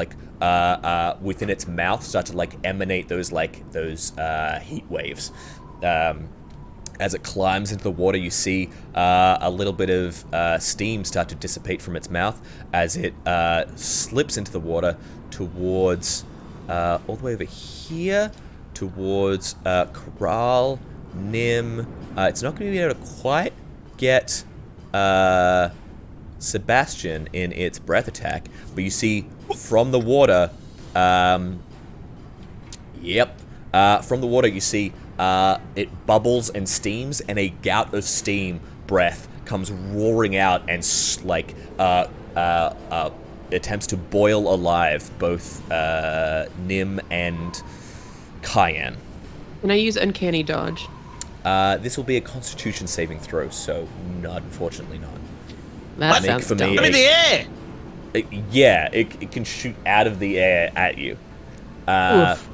within its mouth start to emanate those heat waves. As it climbs into the water, you see a little bit of steam start to dissipate from its mouth as it slips into the water towards all the way over here towards Corral, Nim. It's not going to be able to quite get Sebastian in its breath attack, but you see from the water, from the water you see it bubbles and steams, and a gout of steam breath comes roaring out and attempts to boil alive both Nim and Cayenne. Can I use Uncanny Dodge? This will be a Constitution saving throw, so unfortunately not. That Nick, sounds for dumb. me, I'm in the air! Yeah, it can shoot out of the air at you. Oof.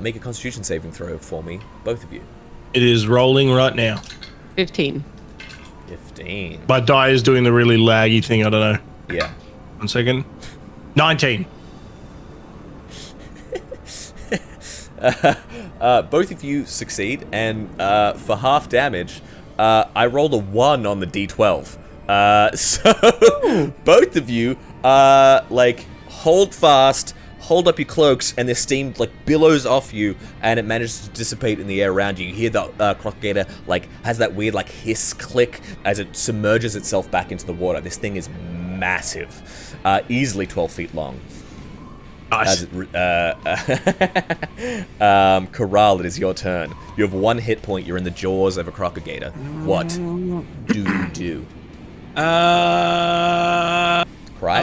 Make a Constitution saving throw for me, both of you. It is rolling right now. 15. 15. My die is doing the really laggy thing. I don't know. Yeah. 1 second. 19. Both of you succeed, and for half damage, I rolled a 1 on the d12. So both of you, hold fast, hold up your cloaks, and the steam billows off you, and it manages to dissipate in the air around you. You hear the crocodile has that weird hiss click as it submerges itself back into the water. This thing is massive, easily 12 feet long. Nice. Corral, it is your turn. You have 1 hit point. You're in the jaws of a crocodile. What do you do? Cry?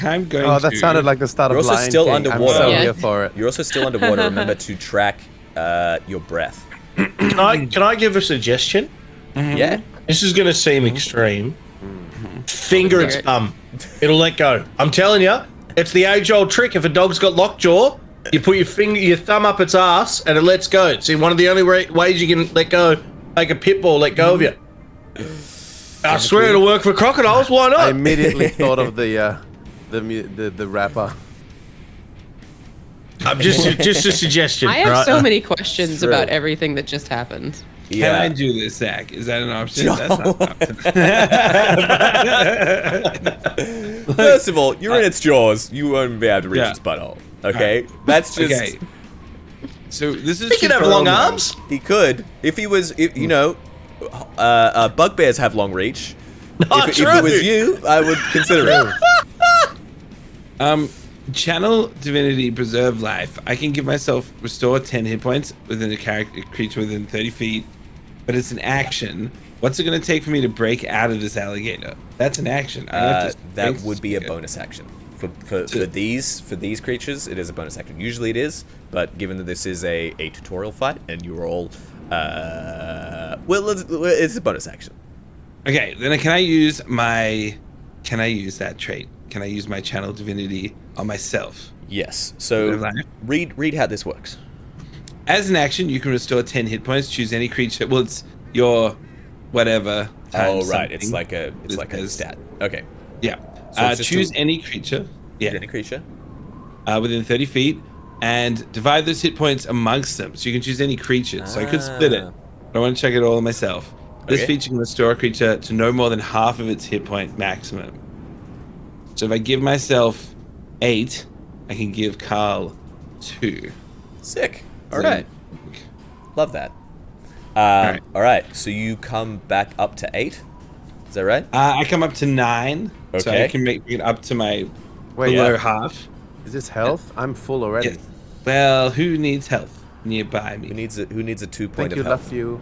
I'm going Oh, that to... sounded like the start You're of also Lion still King. underwater. I'm so Yeah. here for it. You're also still underwater. Remember to track your breath. Can I give a suggestion? Yeah? This is going to seem extreme. Finger its thumb. It'll let go. I'm telling you, it's the age-old trick. If a dog's got lockjaw, you put your thumb up its ass, and it lets go. It's one of the only ways you can let go, make a pit bull let go of you. I swear it'll work for crocodiles. Why I not? immediately thought of the rapper. I'm just a suggestion. I have right? so many questions True. about everything that just happened. Can I do this, Zach? Is that an option? That's not an option. First of all, you're in its jaws. You won't be able to reach Yeah. its butthole. Okay? That's just... Okay. So this is... He can have long arms. He could. If he was... bugbears have long reach. Not If it was you, I would consider it. Channel Divinity Preserve Life. I can give myself restore 10 hit points within a creature within 30 feet, but it's an action. What's it going to take for me to break out of this alligator? That's an action. I have to That strength would be a spear. bonus action. For these creatures, it is a bonus action. Usually it is, but given that this is a tutorial fight and you're all it's a bonus action. Okay, then can I use that trait? Can I use my Channel Divinity on myself? Yes. So read how this works. As an action, you can restore 10 hit points. Choose any creature. Well, it's your whatever. Oh times right, it's something. like a stat. Okay. Yeah. So it's just Choose any creature. Yeah. Any creature. Within 30 feet, and divide those hit points amongst them. So you can choose any creature. So I could split it. But I want to check it all myself. This Okay. feature can restore a creature to no more than half of its hit point maximum. So if I give myself 8, I can give Carl 2. Sick. All So- right. Love that. right. All right. So you come back up to 8. Is that right? I come up to 9, so Okay. I can make it up to my Wait, below yeah. half. Is this health? I'm full already. Yes. Well, who needs health nearby me? Who needs a 2 Thank point you, of health? love you.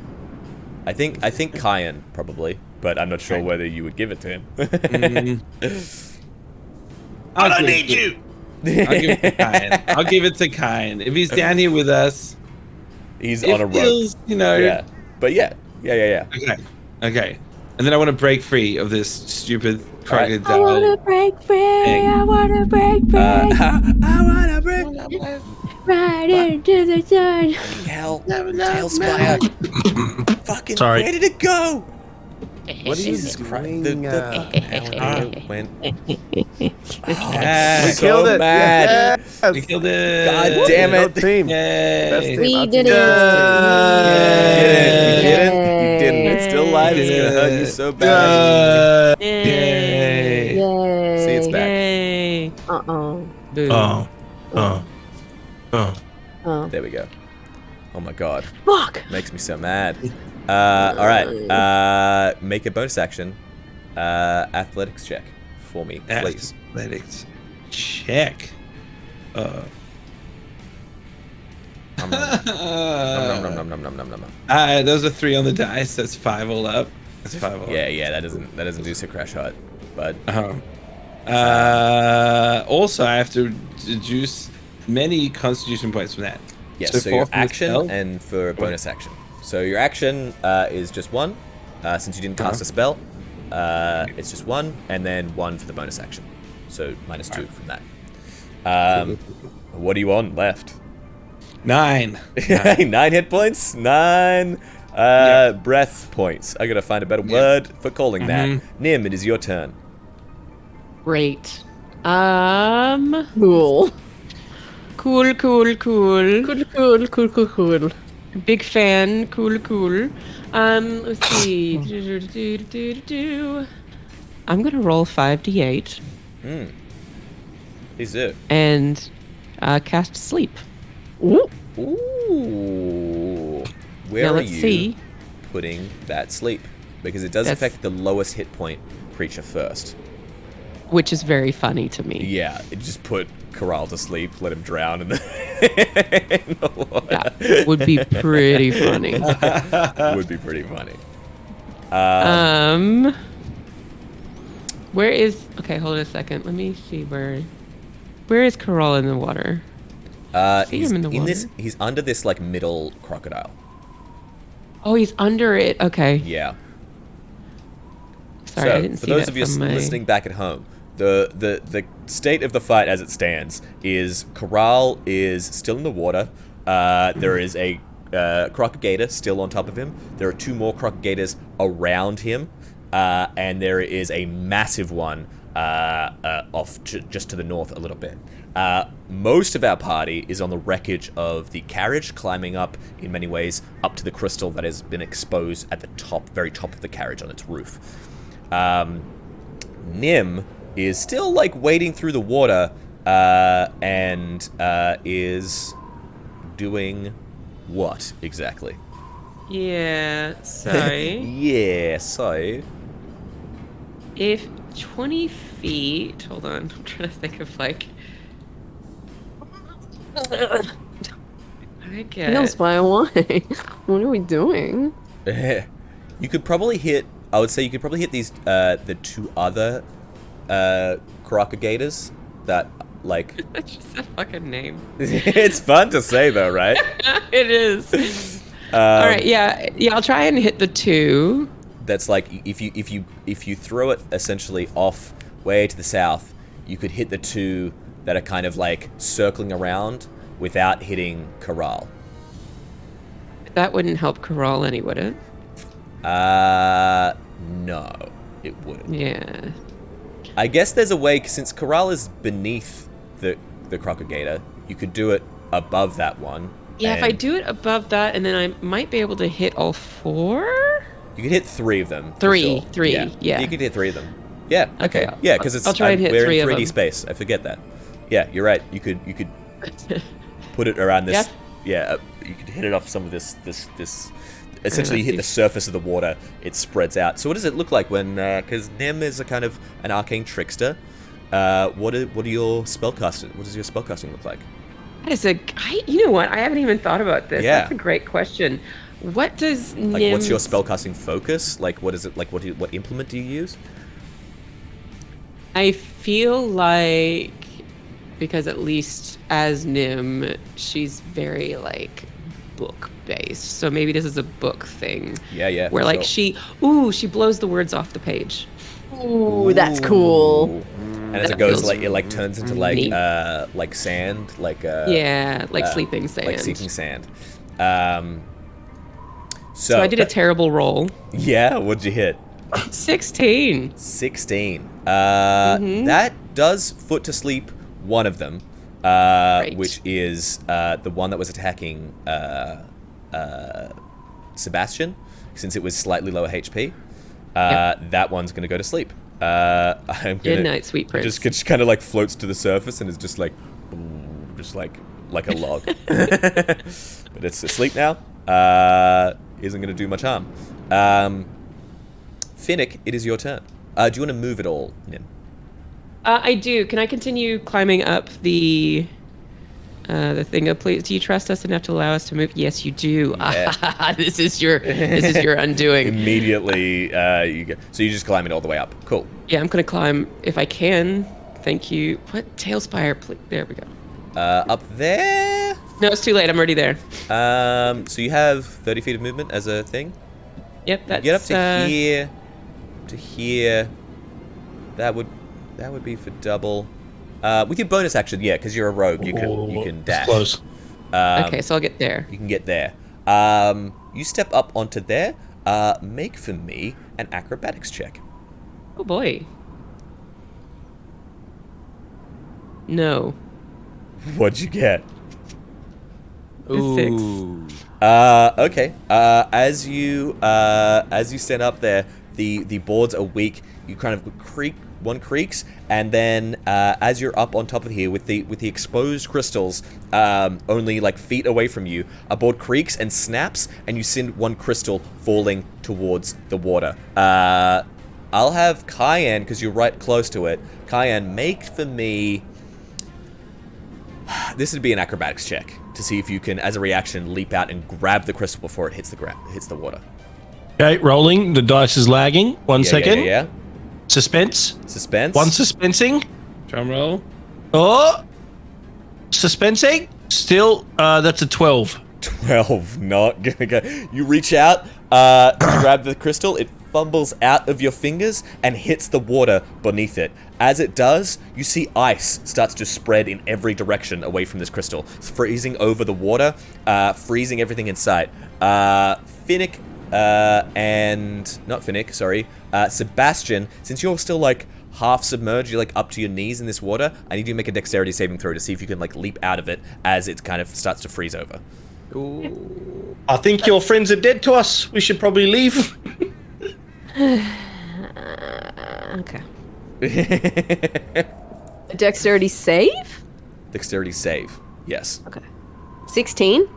I think Kyan probably, but I'm not sure whether you would give it to him. I don't need you. I'll give it to Kyan. I'll give it to Kyan. If he's down here with us, He's it on a rope. feels, Yeah. But yeah. Okay. And then I want to break free of this stupid Alright. crocodile. break free. Thing. I wanna break free. I wanna break Right into the sun. hell. Tailspire. Fucking Sorry. where did it go? What are you Jesus Christ. doing? It went. Yeah. We So killed it. mad. Yes. We killed it. God damn Go it. team. Yay. Best team. We Our did team. it. You didn't. It's still alive. It's gonna hurt you so bad. Yay. Yay. See, it's back. Yay. Uh-oh. Boo. There we go. Oh my god. Fuck. Makes me so mad. All right. Make a bonus action. Athletics check for me, please. Athletics check. Nom, nom, nom, nom, nom, nom, nom. Those are 3 on the dice. That's 5 all up. That's 5 all up. Yeah. That doesn't do so crash hot, but Also, I have to deduce many Constitution points from that. yes. So So, your 4 from the action spell? and for a bonus action. So your action is just 1, since you didn't cast a spell. it's just 1, and then 1 for the bonus action. So -2 from that. What are you on left? 9. 9 hit points? 9 breath points. I gotta find a better word for calling that. Nim, it is your turn. Great. Cool. Cool. Cool. Big fan. Cool. Let's see. I'm gonna roll 5d8 Please do. and cast sleep. Ooh. Ooh. Where Now are let's you see. putting that sleep? Because it does That's- affect the lowest hit point creature first. Which is very funny to me. Yeah, it just put Corral to sleep, let him drown in the, in the water. That would be pretty funny. Would be pretty funny. Where is? Okay, hold on a second. Let me see where is Corral in the water? See He's him in the water. He's under this like middle crocodile. Oh, he's under it. Okay. Yeah. Sorry, So, I didn't for see those that of you from my... listening back at home, the state of the fight as it stands is Corral is still in the water. There is a crocodile still on top of him. There are 2 more crocodiles around him, and there is a massive one off just to the north a little bit. Most of our party is on the wreckage of the carriage, climbing up, in many ways, up to the crystal that has been exposed at the very top of the carriage on its roof. Nim is still, like, wading through the water, and is doing what, exactly? Yeah, sorry. Yeah, so... If 20 feet... Hold on, I'm trying to think of, like... I get... Feels by away. What are we doing? You could probably hit... I would say you could probably hit these, the 2 other, crocodiles that, like... That's just a fucking name. It's fun to say, though, right? It is. All right, yeah, I'll try and hit the 2. That's like, if you throw it essentially off way to the south, you could hit the 2 that are kind of, like, circling around without hitting Corral. That wouldn't help Corral any, would it? No, it wouldn't. Yeah. I guess there's a way, since Corral is beneath the crocodile, you could do it above that one. Yeah, if I and do it above that, and then I might be able to hit all 4? You could hit 3 of them. for 3, sure. 3, yeah. You could hit 3 of them. Yeah. Okay, Yeah, because it's I'll try and hit we're 3 in of 3D them. space. I forget that. Yeah, you're right. You could put it around this. Yep. Yeah, you could hit it off some of this. Essentially, you hit the surface of the water. It spreads out. So, what does it look like when? Because Nim is a kind of an arcane trickster. What are your spellcasting? What does your spellcasting look like? That is you know what? I haven't even thought about this. Yeah. That's a great question. What does Like, what's your spellcasting focus? Like, what is it like? What implement do you use? I feel like, because at least as Nim, she's very, like, book based. So maybe this is a book thing. Yeah. Where, like, sure. she blows the words off the page. Ooh, that's cool. And as That it goes, feels like it like turns into neat. like sand, like Yeah, like sleeping sand. like sinking sand. So I did a terrible roll. Yeah, what'd you hit? 16. 16. Mm-hmm. That does put to sleep one of them, which is the one that was attacking Sebastian, since it was slightly lower HP. That one's going to go to sleep. Good night, sweet prince. Just kind of like floats to the surface and is just like a log. But it's asleep now. Isn't going to do much harm. Finnick, it is your turn. Do you want to move at all, Nim? I do. Can I continue climbing up the thing? Please, do you trust us enough to allow us to move? Yes, you do. Yeah. This is your undoing. Immediately, you go. So you just climb it all the way up. Cool. Yeah, I'm gonna climb if I can. Thank you. What Tailspire? There we go. Up there. No, it's too late. I'm already there. So you have 30 feet of movement as a thing. Yep, that's Get up to here. up to here. That would be for double. With your bonus action, yeah, because you're a rogue, you can It's dash. close. Okay, so I'll get there. You can get there. You step up onto there. Make for me an acrobatics check. Oh boy. No. What'd you get? A 6. Okay. As you stand up there, the boards are weak. You kind of creak. One creaks, and then as you're up on top of here with the exposed crystals, only like feet away from you, a board creaks and snaps, and you send one crystal falling towards the water. I'll have Cayenne, because you're right close to it. Cayenne, make for me. This would be an acrobatics check to see if you can, as a reaction, leap out and grab the crystal before it hits the water. Okay, rolling. The dice is lagging. One second. Yeah. Suspense. One suspensing. Drum roll. Oh! Suspensing. Still, that's a 12. 12, not gonna go. You reach out, you grab the crystal, it fumbles out of your fingers and hits the water beneath it. As it does, you see ice starts to spread in every direction away from this crystal, freezing over the water, freezing everything in sight. Finnick, Sebastian, since you're still like half submerged, you're like up to your knees in this water, I need you to make a dexterity saving throw to see if you can like leap out of it as it kind of starts to freeze over. Ooh. I think your friends are dead to us. We should probably leave. Okay. A dexterity save? Dexterity save, yes. Okay. 16?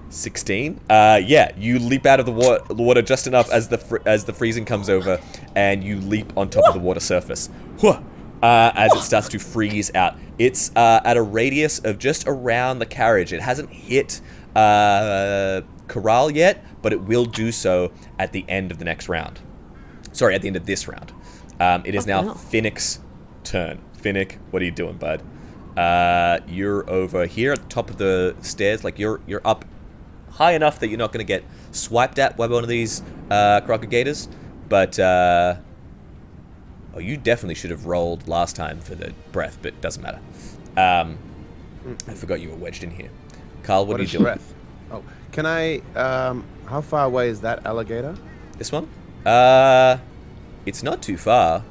16. Yeah, you leap out of the water just enough as the freezing comes over, and you leap on top of the water surface. As it starts to freeze out. It's at a radius of just around the carriage. It hasn't hit Corral yet, but it will do so at the end of the next round. Sorry, at the end of this round. It is now Finnick's turn. Finnick, what are you doing, bud? You're over here at the top of the stairs. Like you're up high enough that you're not going to get swiped at by one of these crocodigators, but you definitely should have rolled last time for the breath, but it doesn't matter. I forgot you were wedged in here. Carl, what are you doing? Breath? Oh, can I? How far away is that alligator? This one? It's not too far.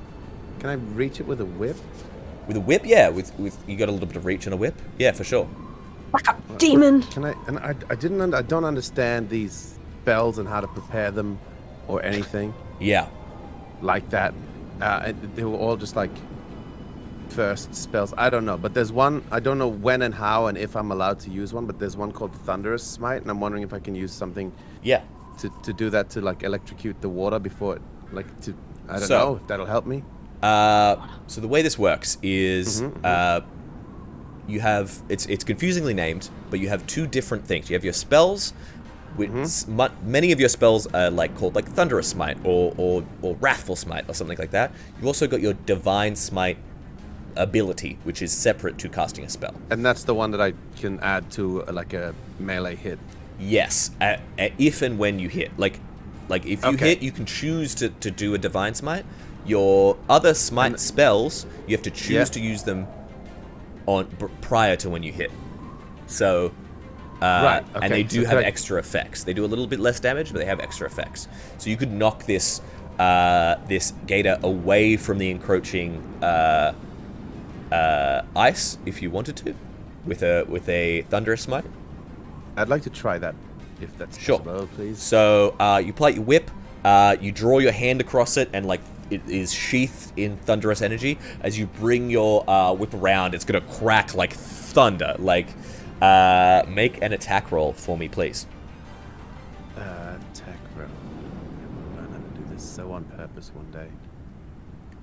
Can I reach it with a whip? With a whip, yeah. With you got a little bit of reach on a whip, yeah, for sure. Back up, demon! Can I? And I don't understand these spells and how to prepare them, or anything Yeah. like that. They were all just like first spells. I don't know, but there's one. I don't know when and how and if I'm allowed to use one. But there's one called Thunderous Smite, and I'm wondering if I can use something. Yeah. To do that, to like electrocute the water before it, like to. I don't So- know if that'll help me. So the way this works is you have it's confusingly named, but you have two different things. You have your spells, which many of your spells are like called like Thunderous Smite or Wrathful Smite or something like that. You've also got your Divine Smite ability, which is separate to casting a spell. And that's the one that I can add to like a melee hit. Yes, if and when you hit. Like if you hit, you can choose to do a Divine Smite. Your other Smite spells, you have to choose to use them on prior to when you hit. So, Right, okay. and they do So have could I- extra effects. They do a little bit less damage, but they have extra effects. So you could knock this gator away from the encroaching ice if you wanted to, with a Thunderous Smite. I'd like to try that, if that's Sure. possible, please. So you pull out your whip, you draw your hand across it, and like it is sheathed in thunderous energy. As you bring your whip around, it's gonna crack like thunder. Like, make an attack roll for me, please. Attack roll. I'll learn how to do this so on purpose one day.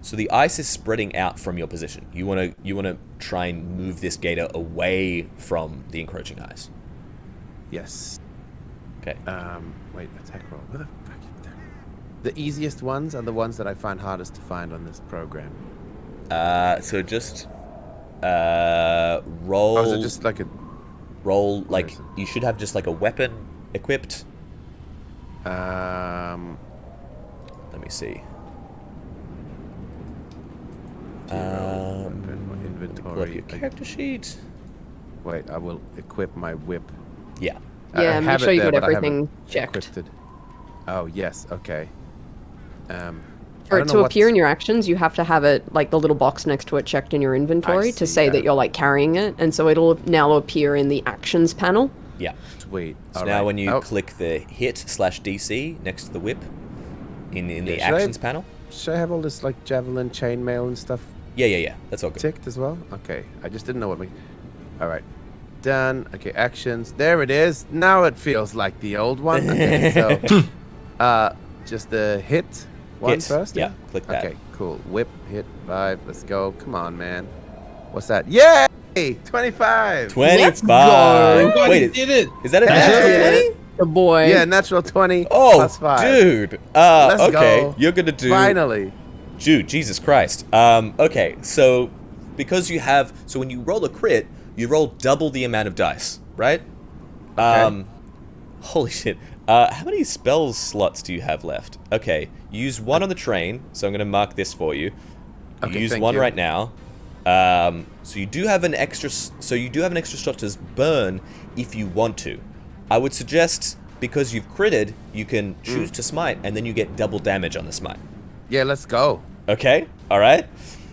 So the ice is spreading out from your position. You wanna try and move this gator away from the encroaching ice. Yes. Okay. Wait, attack roll. What the fuck? The easiest ones are the ones that I find hardest to find on this program. So just roll. Oh, is it just like a... roll like Where is it? you should have just like a weapon equipped. Um, Let me see. Open my Pull up inventory. your character sheet. Wait, I will equip my whip. Yeah. I Yeah, make have sure it you there, got but I haven't everything checked. equipped it. Oh yes, okay. I For don't it know to appear what's- in your actions, you have to have it, like the little box next to it, checked in your inventory to see, say yeah. that you're like carrying it, and so it'll now appear in the actions panel. Yeah. Sweet. So All now right. when you Oh, click the hit/DC next to the whip in the Yeah, should I- actions panel. should I have all this like javelin, chainmail, and stuff Yeah. That's all good. ticked as well? Okay, I just didn't know what we. All right, done. Okay, actions. There it is. Now it feels like the old one. Okay, so just the hit one Hit, first. yeah, click that. Okay, cool. Whip hit 5. Let's go. Come on, man. What's that? Yay! 25. 25. Oh, God, Wait, you did it. is that a That's natural it. 20? The boy. Yeah, natural 20 Oh, plus 5. dude. Let's Okay, go. you're gonna do. Finally. Dude, Jesus Christ. Okay, so because you have, so when you roll a crit, you roll double the amount of dice, right? Holy shit. How many spell slots do you have left? Okay, use one on the train, so I'm gonna mark this for you. You Okay, use thank one you. right now. So you do have an extra. So you do have an extra slot to burn if you want to. I would suggest, because you've critted, you can choose to smite, and then you get double damage on the smite. Yeah, let's go. Okay. All right.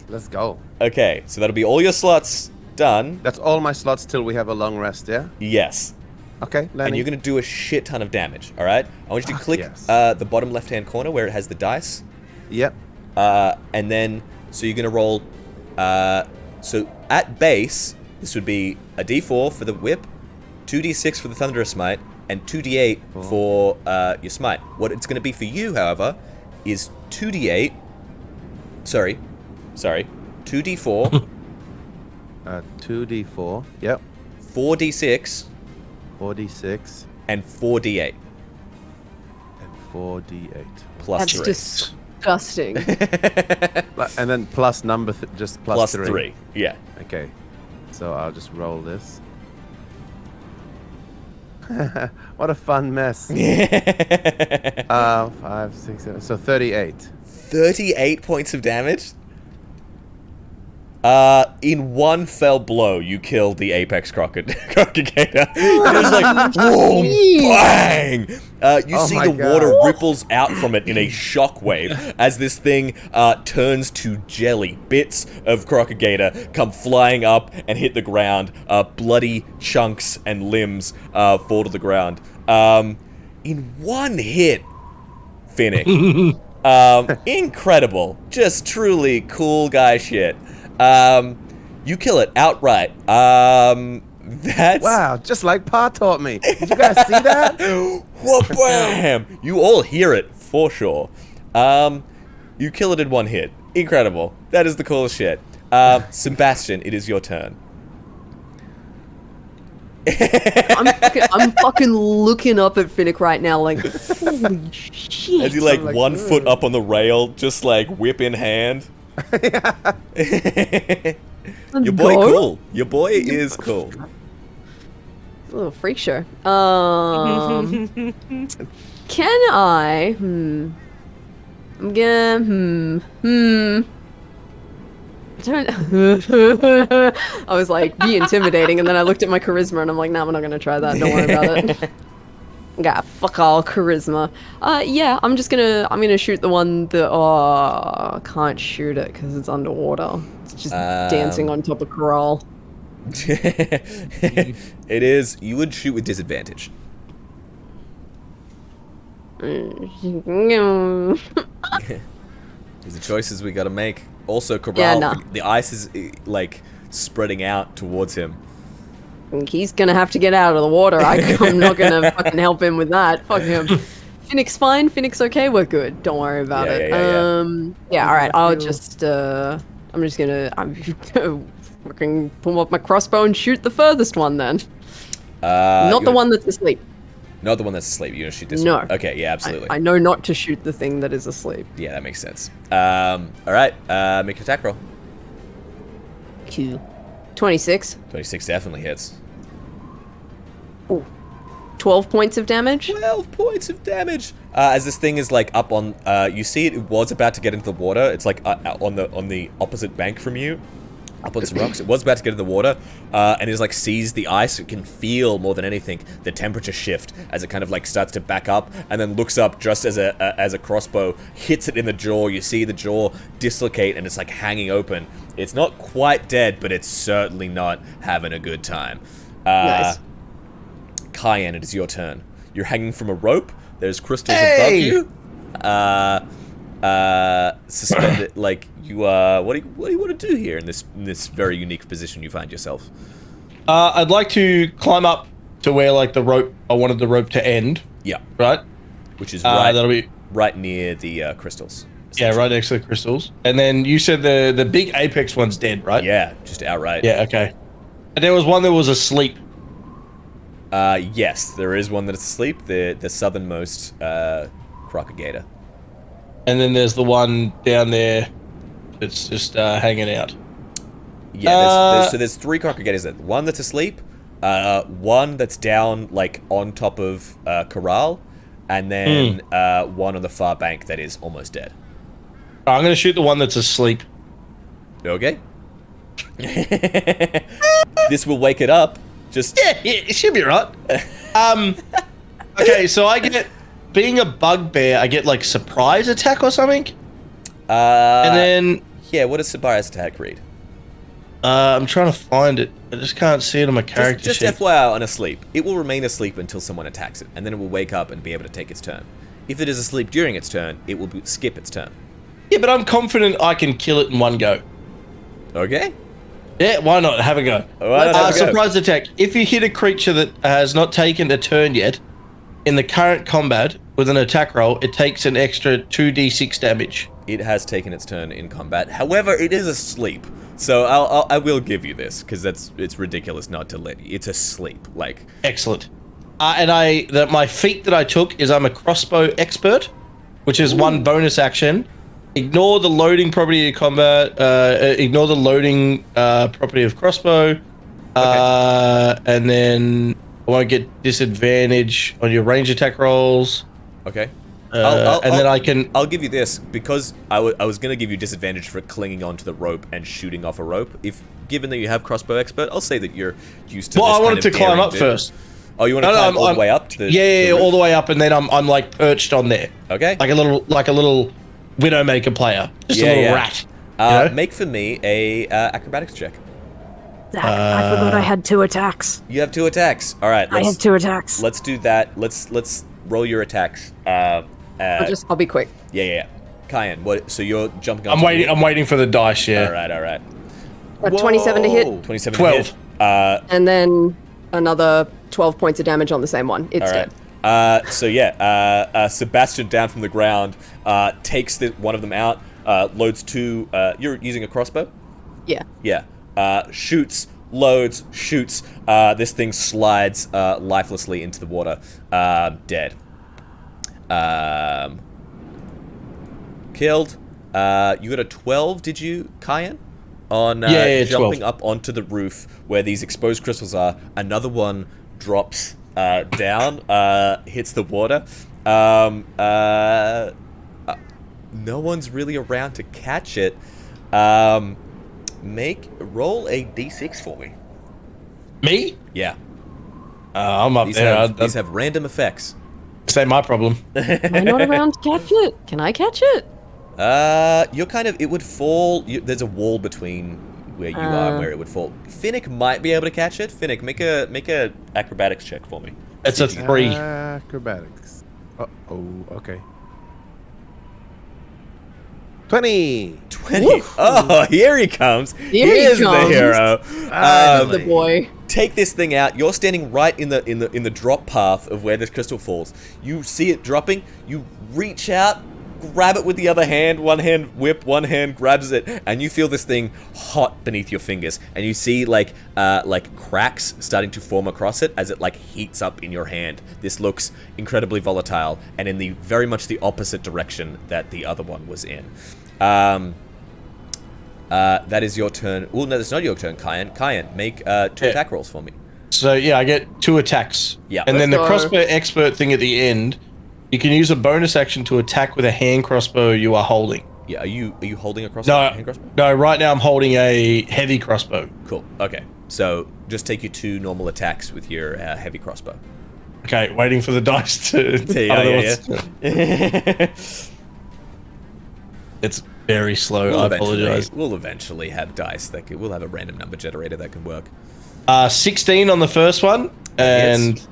Let's go. Okay. So that'll be all your slots done. That's all my slots till we have a long rest, yeah? Yes. Okay, Lenny. And you're gonna do a shit ton of damage. All right. I want you to Fuck click yes. the bottom left-hand corner where it has the dice. Yep. And then, so you're going to roll, so at base, this would be a d4 for the whip, 2d6 for the thunderous smite, and 2d8 for your smite. What it's going to be for you, however, is 2d8, sorry, 2d4, 2d4. Yep. 4d6, 4d6 and 4d8, and 4d8. plus That's 3. disgusting. And then plus number, just Plus 3. 3, yeah. Okay. So I'll just roll this. What a fun mess. 5, 6, 7. So 38. 38 points of damage? In one fell blow, you killed the apex crocodile. It was like, boom, bang! You Oh see my the God. water ripples out from it in a shockwave as this thing turns to jelly. Bits of crocodile come flying up and hit the ground. Bloody chunks and limbs fall to the ground. In one hit, Finnick. Incredible. Just truly cool guy shit. You kill it outright. That's... Wow, just like Pa taught me. Did you guys see that? Wha-bam! You all hear it, for sure. You kill it in one hit. Incredible. That is the coolest shit. Sebastian, it is your turn. I'm fucking looking up at Finnick right now, like, holy shit. As you like, I'm like, 1 foot "Ugh." up on the rail, just like whip in hand. Your boy Go. cool. Your boy is cool. It's a little freak show. Can I? I'm gonna. I don't. I was like, be intimidating, and then I looked at my charisma, and I'm like, nah, I'm not gonna try that. Don't worry about it. Got fuck all charisma. Yeah, I'm gonna shoot the one that. Oh, I can't shoot it because it's underwater. It's just dancing on top of Corral. It is. You would shoot with disadvantage. No. These are choices we gotta make. Also, Corral, Yeah, nah. the ice is like spreading out towards him. He's gonna have to get out of the water. I'm not gonna fucking help him with that. Fuck him. Finnick's fine. Finnick's okay. We're good. Don't worry about it. Yeah. All right. I'll just. I'm gonna fucking pull up my crossbow and shoot the furthest one then. Not the one that's asleep. Not the one that's asleep. You're gonna shoot this No. one. Okay. Yeah. Absolutely. I know not to shoot the thing that is asleep. Yeah, that makes sense. All right. Make an attack roll. Q. 26. 26 definitely hits. 12 points of damage. 12 points of damage. As this thing is like up on, you see it was about to get into the water. It's like on the opposite bank from you, up on some rocks. It was about to get in the water, and it like sees the ice. It can feel more than anything the temperature shift as it kind of like starts to back up, and then looks up just as a crossbow hits it in the jaw. You see the jaw dislocate, and it's like hanging open. It's not quite dead, but it's certainly not having a good time. Nice. Cayenne, it is your turn. You're hanging from a rope. There's crystals above you. Suspended, like you. What do you want to do here in this very unique position you find yourself? I'd like to climb up to where like the rope. I wanted the rope to end. Yeah. Right. Which is that'll be right near the crystals. Yeah, right next to the crystals. And then you said the big apex one's dead, right? Yeah, just outright. Yeah. Okay. And there was one that was asleep. Yes, there is one that is asleep. The southernmost crocodile. And then there's the one down there that's just hanging out. Yeah, there's 3 crocodiles there. One that's asleep, one that's down like on top of Corral, and then one on the far bank that is almost dead. I'm gonna shoot the one that's asleep. Okay. This will wake it up. Just Yeah, it should be right. Okay, so I get, being a bugbear, I get like surprise attack or something. And then yeah, what does surprise attack read? I'm trying to find it. I just can't see it on my character Just sheet. FYI on asleep. It will remain asleep until someone attacks it, and then it will wake up and be able to take its turn. If it is asleep during its turn, it will skip its turn. Yeah, but I'm confident I can kill it in one go. Okay. Yeah, why not? Have a go. Why not have a go? Surprise attack. If you hit a creature that has not taken a turn yet, in the current combat, with an attack roll, it takes an extra 2d6 damage. It has taken its turn in combat. However, it is asleep. So I will give you this, because it's ridiculous not to let you. It's asleep. Like, Excellent. And my feat that I took is I'm a crossbow expert, which is one bonus action. Ignore the loading property of combat. Ignore the loading property of crossbow. And then I won't get disadvantage on your range attack rolls. okay. I I'll give you this, because I was going to give you disadvantage for clinging onto the rope and shooting off a rope. Given that you have crossbow expert, I'll say that you're used to. Well, this I wanted kind to of climb daring up do. first. Oh, you want to climb all the way up to the? Yeah, roof? all the way up, and then I'm like perched on there. Okay. Like a little Widowmaker player, just a little rat. You know? Make for me a acrobatics check. Zach, I forgot I had 2 attacks. You have 2 attacks. All right. I have 2 attacks. Let's do that. Let's roll your attacks. I'll be quick. Yeah. Cayenne, what? So you're jumping. I'm waiting for the dice. Yeah. All right. A 27 to hit, 27. 12. To hit. and then another 12 points of damage on the same one. It's All right. dead. So yeah, Sebastian down from the ground takes one of them out, loads 2. You're using a crossbow? Yeah. Yeah. Shoots, loads, shoots. This thing slides lifelessly into the water, dead. Killed. You got a 12, did you, Cayenne? On jumping 12. up onto the roof where these exposed crystals are. Another one drops down, hits the water. No one's really around to catch it. Roll a d6 for me. Me? Yeah. I'm up These there. these have random effects. This ain't my problem. Am I not around to catch it? Can I catch it? You're kind of, it would fall, there's a wall between where you are and where it would fall. Finnick might be able to catch it. Finnick, make a acrobatics check for me. It's a 3. Acrobatics. Okay. 20. 20. Woof. Oh, here he comes. Here he Here's the comes. hero. The boy. Take this thing out. You're standing right in the drop path of where this crystal falls. You see it dropping. You reach out, grab it with the other hand. One hand whip, one hand grabs it, and you feel this thing hot beneath your fingers. And you see like cracks starting to form across it as it like heats up in your hand. This looks incredibly volatile and in the very much the opposite direction that the other one was in. That is your turn. Well, no, that's not your turn, Cayenne. Cayenne, make 2 attack rolls for me. So yeah, I get 2 attacks. Yeah. And then the Let's go. crossbow expert thing at the end You can use a bonus action to attack with a hand crossbow you are holding. Yeah, are you holding a crossbow? Hand crossbow? No, right now I'm holding a heavy crossbow. Cool. Okay. So just take your 2 normal attacks with your heavy crossbow. Okay, waiting for the dice to... Yeah. It's very slow, I apologize. We'll eventually have dice we'll have a random number generator that can work. 16 on the first one, and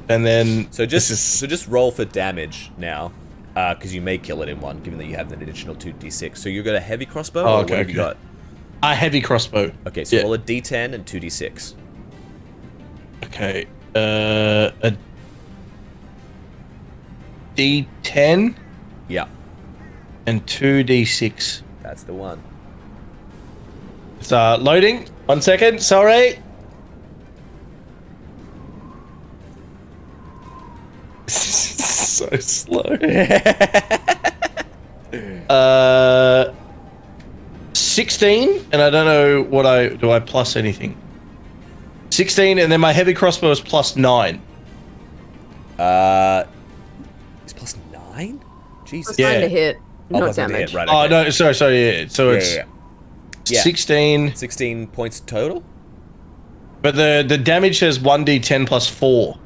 then... So just roll for damage now, because you may kill it in one, given that you have an additional 2d6. So you got a heavy crossbow, or what have you got? A heavy crossbow. Okay, so roll a d10 and 2d6. Okay, a d10 Yeah, and 2d6. that's the one. It's loading. 1 second, sorry. So slow. 16, and I don't know what do I plus anything. 16, and then my heavy crossbow is plus 9. It's plus 9? Jesus. It's time to hit, not plus 9 to damage. hit, right, Oh okay. no, sorry, yeah. So it's Yeah. 16, 16 points total? but the damage says 1d10 plus 4.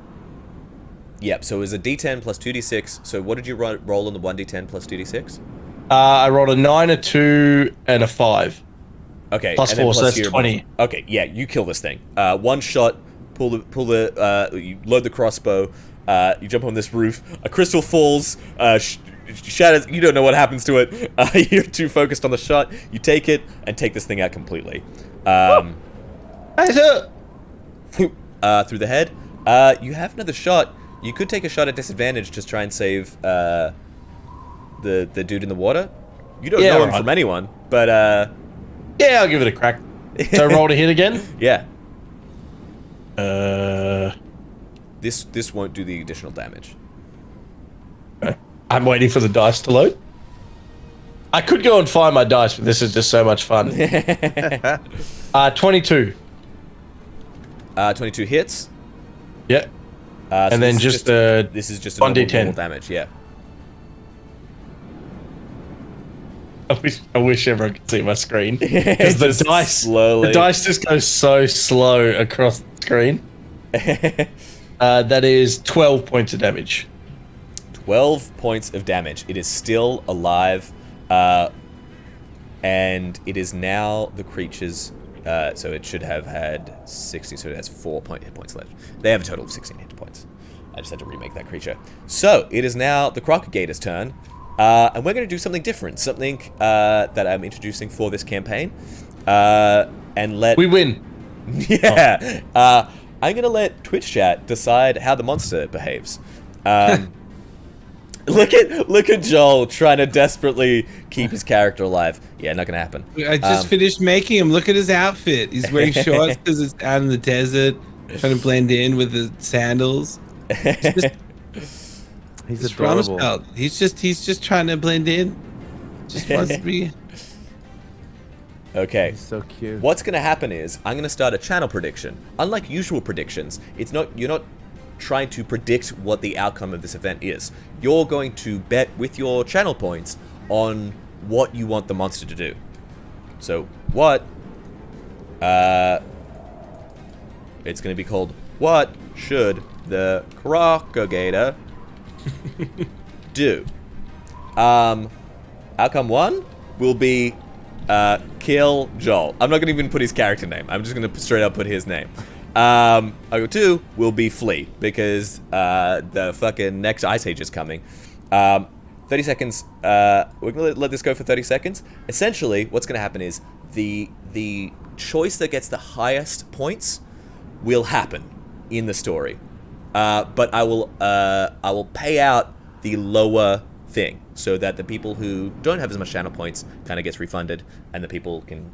Yep, so it was a d10 plus 2d6. So what did you roll on the 1d10 plus 2d6? I rolled a 9, a 2, and a 5. Okay, Plus and then 4, so that's your 20. Okay, yeah, you kill this thing. One shot, you load the crossbow, you jump on this roof, a crystal falls, shatters, you don't know what happens to it, you're too focused on the shot, you take it, and take this thing out completely. Through the head. You have another shot. You could take a shot at disadvantage, just try and save the dude in the water. You don't know him from anyone, but yeah, I'll give it a crack. So roll to hit again. Yeah. This won't do the additional damage. I'm waiting for the dice to load. I could go and find my dice, but this is just so much fun. 22. 22 hits. Yeah. So and then this is just a 1d10 normal damage. Yeah. I wish everyone could see my screen because the dice just goes so slow across the screen. That is 12 points of damage. 12 points of damage. It is still alive, and it is now the creature's. So it should have had 60, so it has 4 hit points left. They have a total of 16 hit points. I just had to remake that creature. So it is now the Crocagator's turn, and we're going to do something different, something that I'm introducing for this campaign, and let we win. Yeah, I'm going to let Twitch chat decide how the monster behaves. Look at Joel trying to desperately keep his character alive. Yeah, not gonna happen. I just finished making him. Look at his outfit. He's wearing shorts because it's out in the desert, trying to blend in with the sandals. He's adorable. He's just trying to blend in. Just wants to be. Okay. He's so cute. What's gonna happen is I'm gonna start a channel prediction. Unlike usual predictions, you're not trying to predict what the outcome of this event is. You're going to bet with your channel points on what you want the monster to do. So what it's going to be called What Should the Crocagator Do? Outcome 1 will be kill Joel. I'm not going to even put his character name. I'm just going to straight up put his name. Outcome 2 will be flee, because the fucking next Ice Age is coming. 30 seconds. We're going to let this go for 30 seconds. Essentially, what's going to happen is the choice that gets the highest points will happen in the story. But I will pay out the lower thing, so that the people who don't have as much channel points kind of gets refunded, and the people can,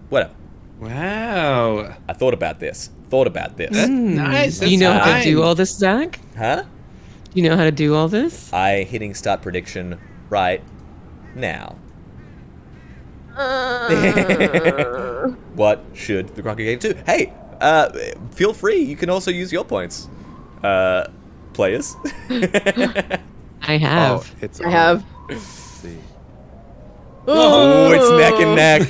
whatever. Wow. I thought about this. Nice. You know how to fine. do all this, Zach? Huh? You know how to do all this? I hitting start prediction right now. What should the Crocagator do? Hey, feel free. You can also use your points, players. I have. Oh, it's I have. Let's see. Oh, it's neck and neck.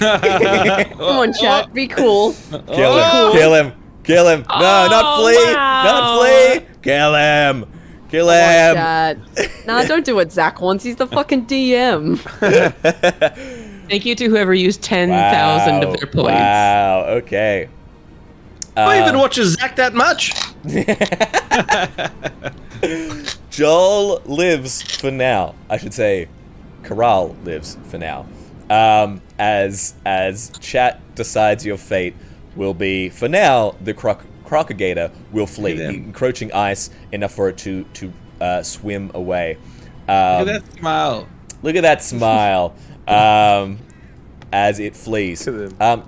Come on, chat. Be cool. Kill him. Kill him. Kill him. No, not Oh, Flea. wow. Not Flea. Kill him. Kill Come on, him. chat. Nah, don't do what Zach wants. He's the fucking DM. Thank you to whoever used 10,000 of their points. Wow. Okay. I even watches Zach that much. Joel lives for now. I should say, Corral lives for now. As chat decides your fate will be, for now, the crocagator will flee, encroaching ice enough for it to swim away. Look at that smile. Look at that smile. As it flees.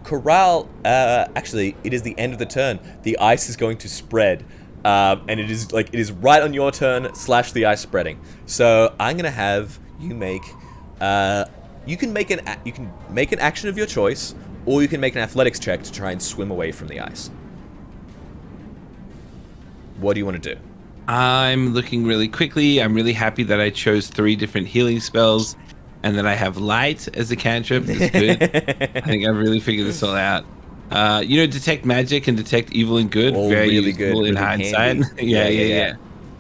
Corral, actually, it is the end of the turn. The ice is going to spread. And it is right on your turn / the ice spreading. So I'm gonna have you make you can make an action of your choice, or you can make an athletics check to try and swim away from the ice. What do you want to do? I'm looking really quickly. I'm really happy that I chose 3 different healing spells and that I have light as a cantrip. That's good. I think I've really figured this all out. Detect magic and detect evil and good. All very really useful good, in really hindsight. handy.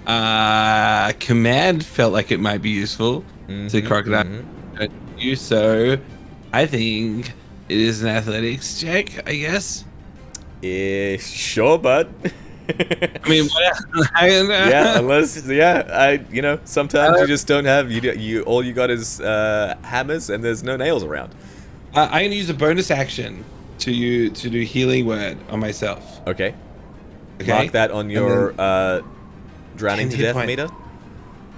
Yeah. Command felt like it might be useful to Crocodile. So I think it is an athletics check, I guess. Sure, bud. I mean, what? Yeah, unless sometimes you just don't have you all you got is hammers and there's no nails around. I'm gonna use a bonus action to do healing word on myself. Okay. Okay. Mark that on your drowning 10 to hit death point. meter.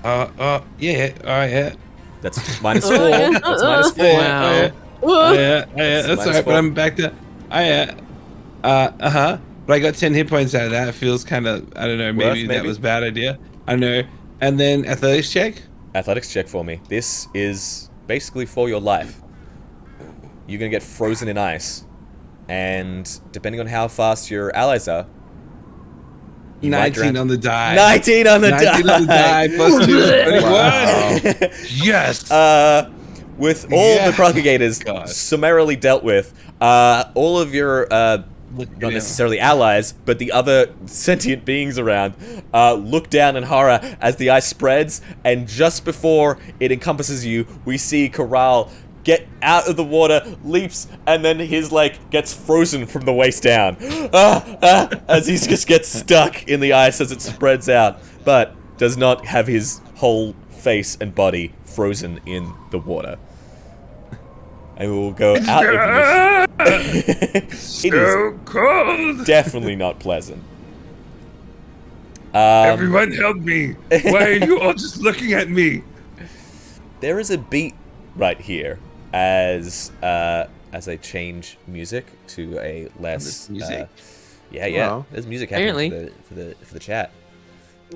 Yeah. Yeah. That's -4. yeah. That's -4. Wow. Yeah. That's minus alright. 4. But I'm back to. But I got 10 hit points out of that. It feels kind of. I don't know. Maybe that was a bad idea. I don't know. And then athletics check. Athletics check for me. This is basically for your life. You're gonna get frozen in ice, and depending on how fast your allies are, you might 19 drown. on the die. 19 on the 19 on the die. die. Plus 2. Wow. 21. Yes. With all Yeah. the Crocogators God. summarily dealt with, all of your Look not at necessarily allies, but the other sentient beings around, look down in horror as the ice spreads, and just before it encompasses you, we see Corral get out of the water, leaps, and then his gets frozen from the waist down. As he just gets stuck in the ice as it spreads out, but does not have his whole face and body frozen in the water. And we will go out of it is cold. definitely not pleasant. Everyone help me. Why are you all just looking at me? There is a beat right here as I change music to a less This music? yeah. Wow. There's music happening Apparently. for the chat.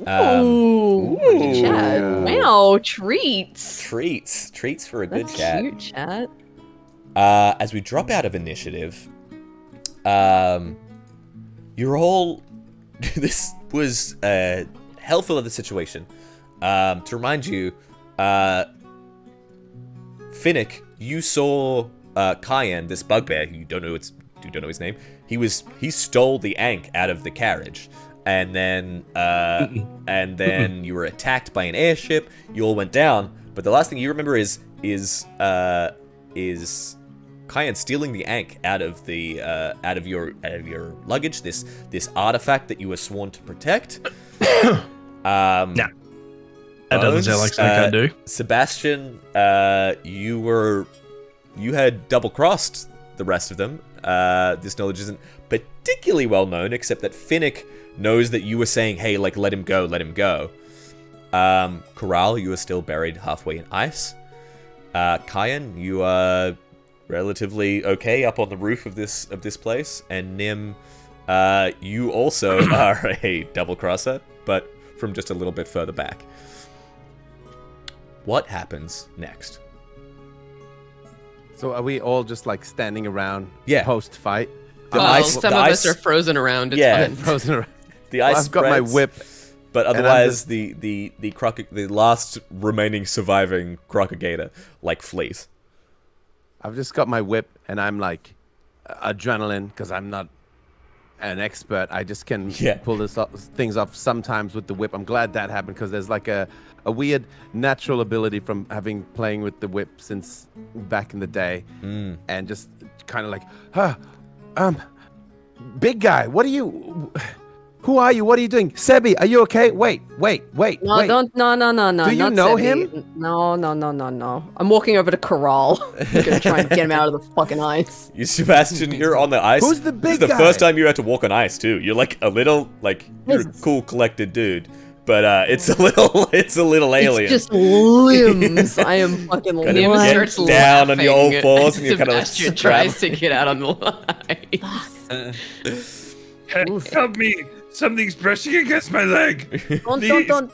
Ooh, chat. Wow, treats. Treats for a good That's chat. cute, chat. As we drop out of initiative, you're all. This was helpful of the situation. To remind you, Finnick, you saw Cayenne, this bugbear. You don't know his name. He stole the Ankh out of the carriage, and then you were attacked by an airship. You all went down, but the last thing you remember is Cayenne stealing the Ankh out of your luggage. This artifact that you were sworn to protect. Nah. That doesn't sound like something I do. Sebastian, you had double-crossed the rest of them. This knowledge isn't particularly well known, except that Finnick knows that you were saying, hey, let him go, let him go. Corral, you are still buried halfway in ice. Cayenne, you are relatively okay up on the roof of this place. And Nim, you also are a double-crosser, but from just a little bit further back. What happens next? So are we all just standing around Yeah. post-fight? The Well, ice- some the of ice- us are frozen around. It's Yeah. fine. Frozen around. The ice I've got my spreads. whip. But And I'm otherwise, just- the last remaining surviving crocagator like flees. I've just got my whip, and I'm like adrenaline because I'm not an expert. I just can pull things off sometimes with the whip. I'm glad that happened because there's like a weird natural ability from having playing with the whip since back in the day, and just kind of like, big guy, what are you? Who are you? What are you doing? Sebi, are you okay? Wait. No, wait. no. Do you not know Sebi. him? No. I'm walking over to Corral. I'm gonna try and get him out of the fucking ice. You, Sebastian, you're on the ice. Who's the This big is the guy? first time you had to walk on ice too. You're like a little, like you're a cool, collected dude, but it's a little alien. It's just limbs. I am fucking Kinda Nim limbs. get starts down on your old laughing fours as and you're kind of like Sebastian straddling. tries to get out on the ice. Help me! Something's brushing against my leg. Don't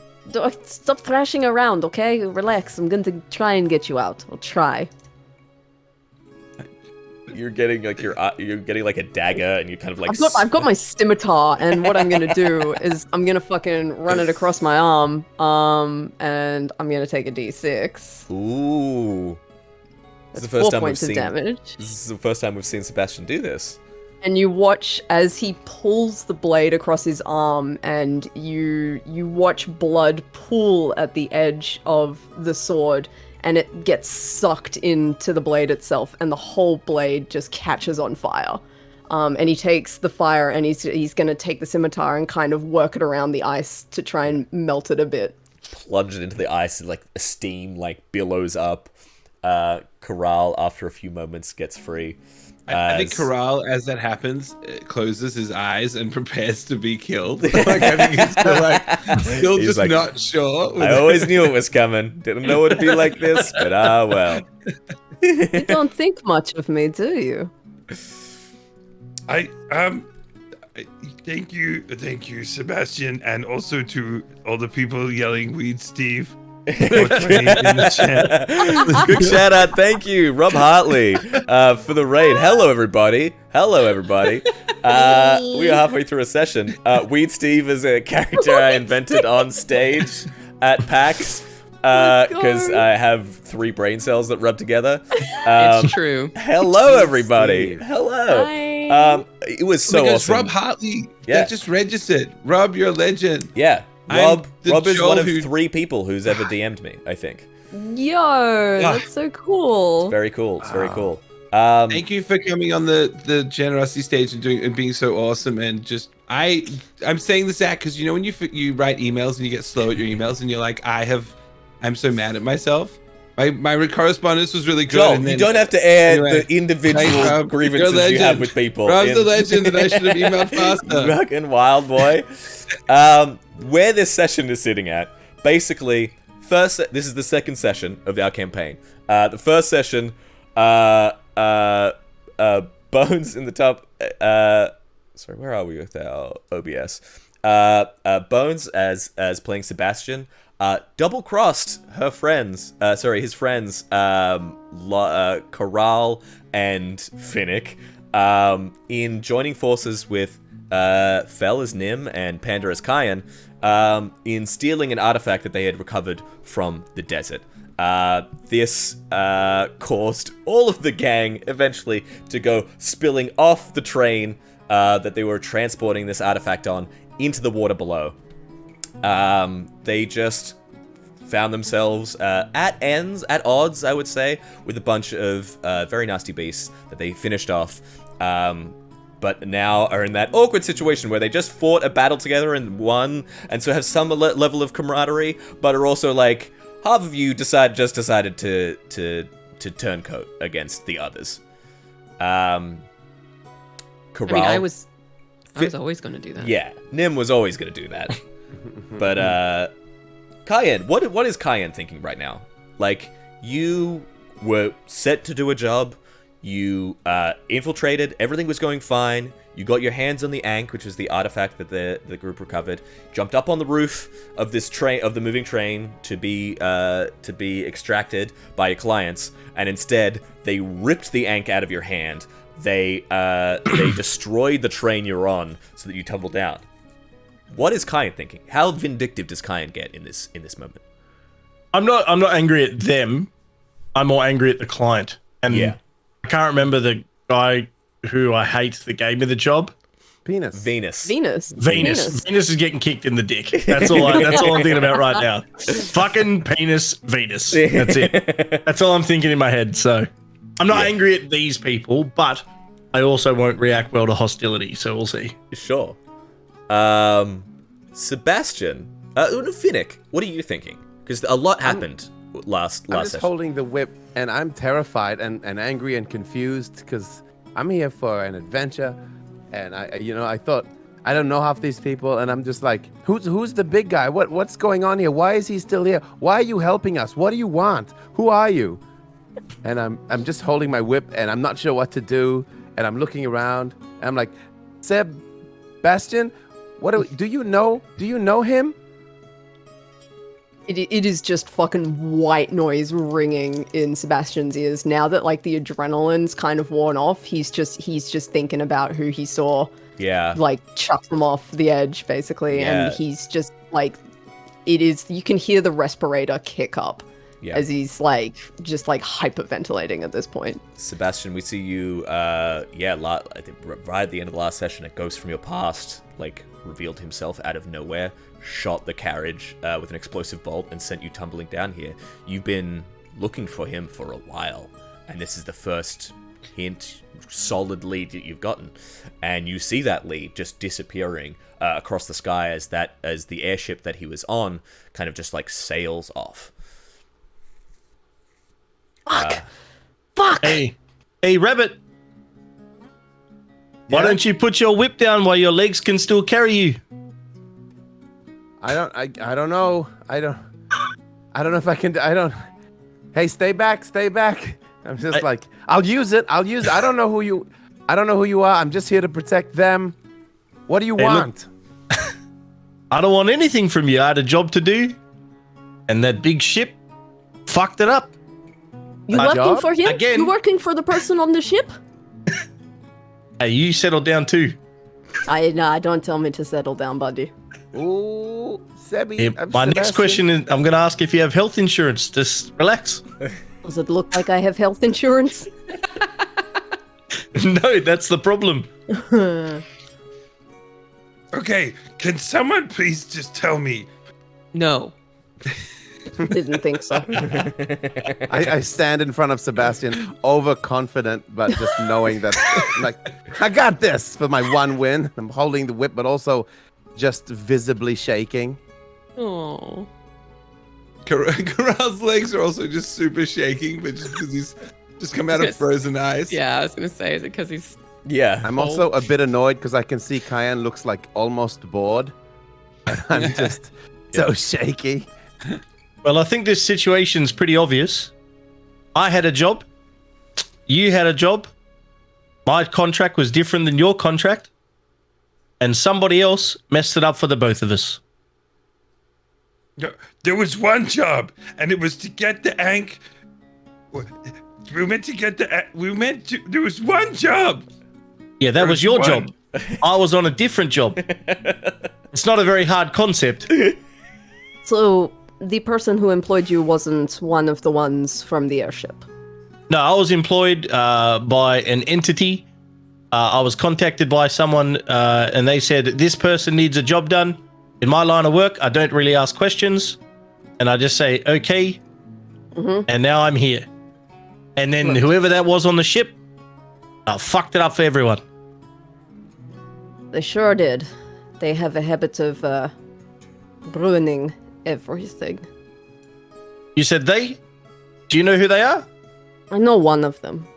stop thrashing around, okay? Relax. I'm going to try and get you out. I'll try. You're getting like you're getting like a dagger, and you kind of like. I've got my scimitar, and what I'm gonna do is I'm gonna fucking run it across my arm, and I'm gonna take a d6. Ooh. This is That's the first 4 time we've points of seen. damage. This is the first time we've seen Sebastian do this. And you watch as he pulls the blade across his arm, and you watch blood pool at the edge of the sword, and it gets sucked into the blade itself, and the whole blade just catches on fire. And he takes the fire, and he's going to take the scimitar and kind of work it around the ice to try and melt it a bit. Plunge it into the ice, and like a steam like billows up. Corral, after a few moments, gets free. I think Corral, as that happens, closes his eyes and prepares to be killed. Like, I think he's still He's just like, not sure. I always knew it was coming. Didn't know it'd be like this, but well. You don't think much of me, do you? I thank you, Sebastian, and also to all the people yelling "Weed Steve." In the chat. Good shout out, thank you, Rob Hartley, for the raid. Hello, everybody. We are halfway through a session. Weed Steve is a character I invented on stage at PAX because I have 3 brain cells that rub together. It's true. Hello, everybody. Steve. Hello. Hi. It was so Because awesome. Rob Hartley, Yeah. that just registered. Rob, you're a legend. Yeah. I'm the Rob is Joel one of who- 3 people who's ever DM'd me, I think. Yo, that's so cool. Very cool. It's very cool. Thank you for coming on the generosity stage and being so awesome, and just I'm saying this out because you know when you write emails and you get slow at your emails and you're like I'm so mad at myself. My correspondence was really good. Joel, and then, you don't have to air anyway, the individual thanks, Rob. You're a grievances you have legend. with people. Rob's in- a legend, and I should have emailed faster. Fucking wild boy. Where this session is sitting at, basically, this is the second session of our campaign. The first session, Bones in the top. Sorry, where are we with our OBS? Bones as playing Sebastian. Double crossed his friends, Corral and Finnick, in joining forces with Fel as Nim and Panda as Kyan, in stealing an artifact that they had recovered from the desert. This caused all of the gang eventually to go spilling off the train that they were transporting this artifact on into the water below. They just found themselves at odds, I would say, with a bunch of very nasty beasts that they finished off. But now are in that awkward situation where they just fought a battle together and won, and so have some level of camaraderie, but are also like, half of you decided to turncoat against the others. Corral, I mean, I was always going to do that. yeah, Nim was always going to do that. But, Kyan, what is Kyan thinking right now? Like, you were set to do a job, you infiltrated, everything was going fine, you got your hands on the Ankh, which is the artifact that the group recovered, jumped up on the roof of this train, of the moving train, to be extracted by your clients, and instead, they ripped the Ankh out of your hand. They destroyed the train you're on so that you tumbled down. What is Kyan thinking? How vindictive does Kyan get in this moment? I'm not angry at them. I'm more angry at the client. And Yeah. I can't remember the guy who I hate that gave me the job. Penis. Venus. Venus. Venus is getting kicked in the dick. That's all I'm thinking about right now. Fucking penis, Venus. That's it. That's all I'm thinking in my head. So I'm not angry at these people, but I also won't react well to hostility. So we'll see. Sure. Sebastian. Finnick, what are you thinking? Because a lot happened last I'm just session. holding the whip, and I'm terrified and angry and confused because I'm here for an adventure, and I thought I don't know half these people, and I'm just like, who's the big guy? What's going on here? Why is he still here? Why are you helping us? What do you want? Who are you? And I'm just holding my whip, and I'm not sure what to do, and I'm looking around, and I'm like, Sebastian, do you know him? It is just fucking white noise ringing in Sebastian's ears now that like the adrenaline's kind of worn off. He's just thinking about who he saw like chuck them off the edge basically, and he's just like you can hear the respirator kick up as he's like just like hyperventilating at this point. Sebastian, we see you I think right at the end of the last session, a ghost from your past like revealed himself out of nowhere, shot the carriage with an explosive bolt, and sent you tumbling down here. You've been looking for him for a while, and this is the first hint, solid lead that you've gotten. And you see that lead just disappearing across the sky as the airship that he was on kind of just like sails off. Fuck! Hey, Rabbit. Why don't you put your whip down while your legs can still carry you? I don't know. I don't know if I can. Hey, stay back. I'm just I'll use it. I don't know who you are. I'm just here to protect them. What do you want? I don't want anything from you. I had a job to do, and that big ship fucked it up. You My working job? for him? Again. You working for the person on the ship? Hey, you settle down too. Don't tell me to settle down, buddy. Ooh, Sebi. Yeah, my next question is, I'm going to ask if you have health insurance. Just relax. Does it look like I have health insurance? No, that's the problem. Okay, can someone please just tell me? No. Didn't think so. I stand in front of Sebastian, overconfident, but just knowing that, like, I got this for my one win. I'm holding the whip, but also just visibly shaking. Oh. Corral's legs are also just super shaking, but just because he's just come out of frozen ice. Yeah, I was gonna say, is it because he's Yeah. I'm also a bit annoyed because I can see Kyan looks like almost bored. I'm just so shaky. Well, I think this situation's pretty obvious. I had a job. You had a job. My contract was different than your contract. And somebody else messed it up for the both of us. No, there was one job, and it was to get the Ankh. We meant to get the. There was one job. Yeah, that was your job. I was on a different job. It's not a very hard concept. So, the person who employed you wasn't one of the ones from the airship? No, I was employed by an entity. I was contacted by someone, and they said, this person needs a job done. In my line of work, I don't really ask questions. And I just say, okay. Mm-hmm. And now I'm here. And then whoever that was on the ship, fucked it up for everyone. They sure did. They have a habit of ruining everything. You said they? Do you know who they are? I know one of them.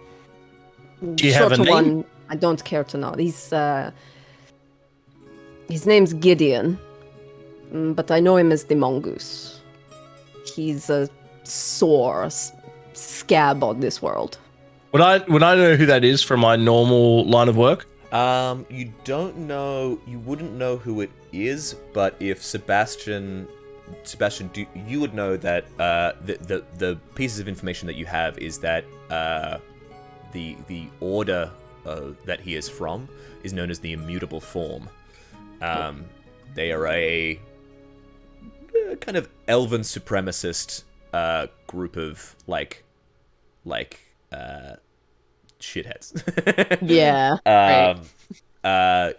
Do you have a name? One, I don't care to know. His name's Gideon, but I know him as the Mongoose. He's a sore scab on this world. Would I know who that is from my normal line of work? You don't know. You wouldn't know who it is, but if Sebastian, you would know that the pieces of information that you have is that the order that he is from is known as the Immutable Form, They are a kind of elven supremacist group of shitheads. Yeah.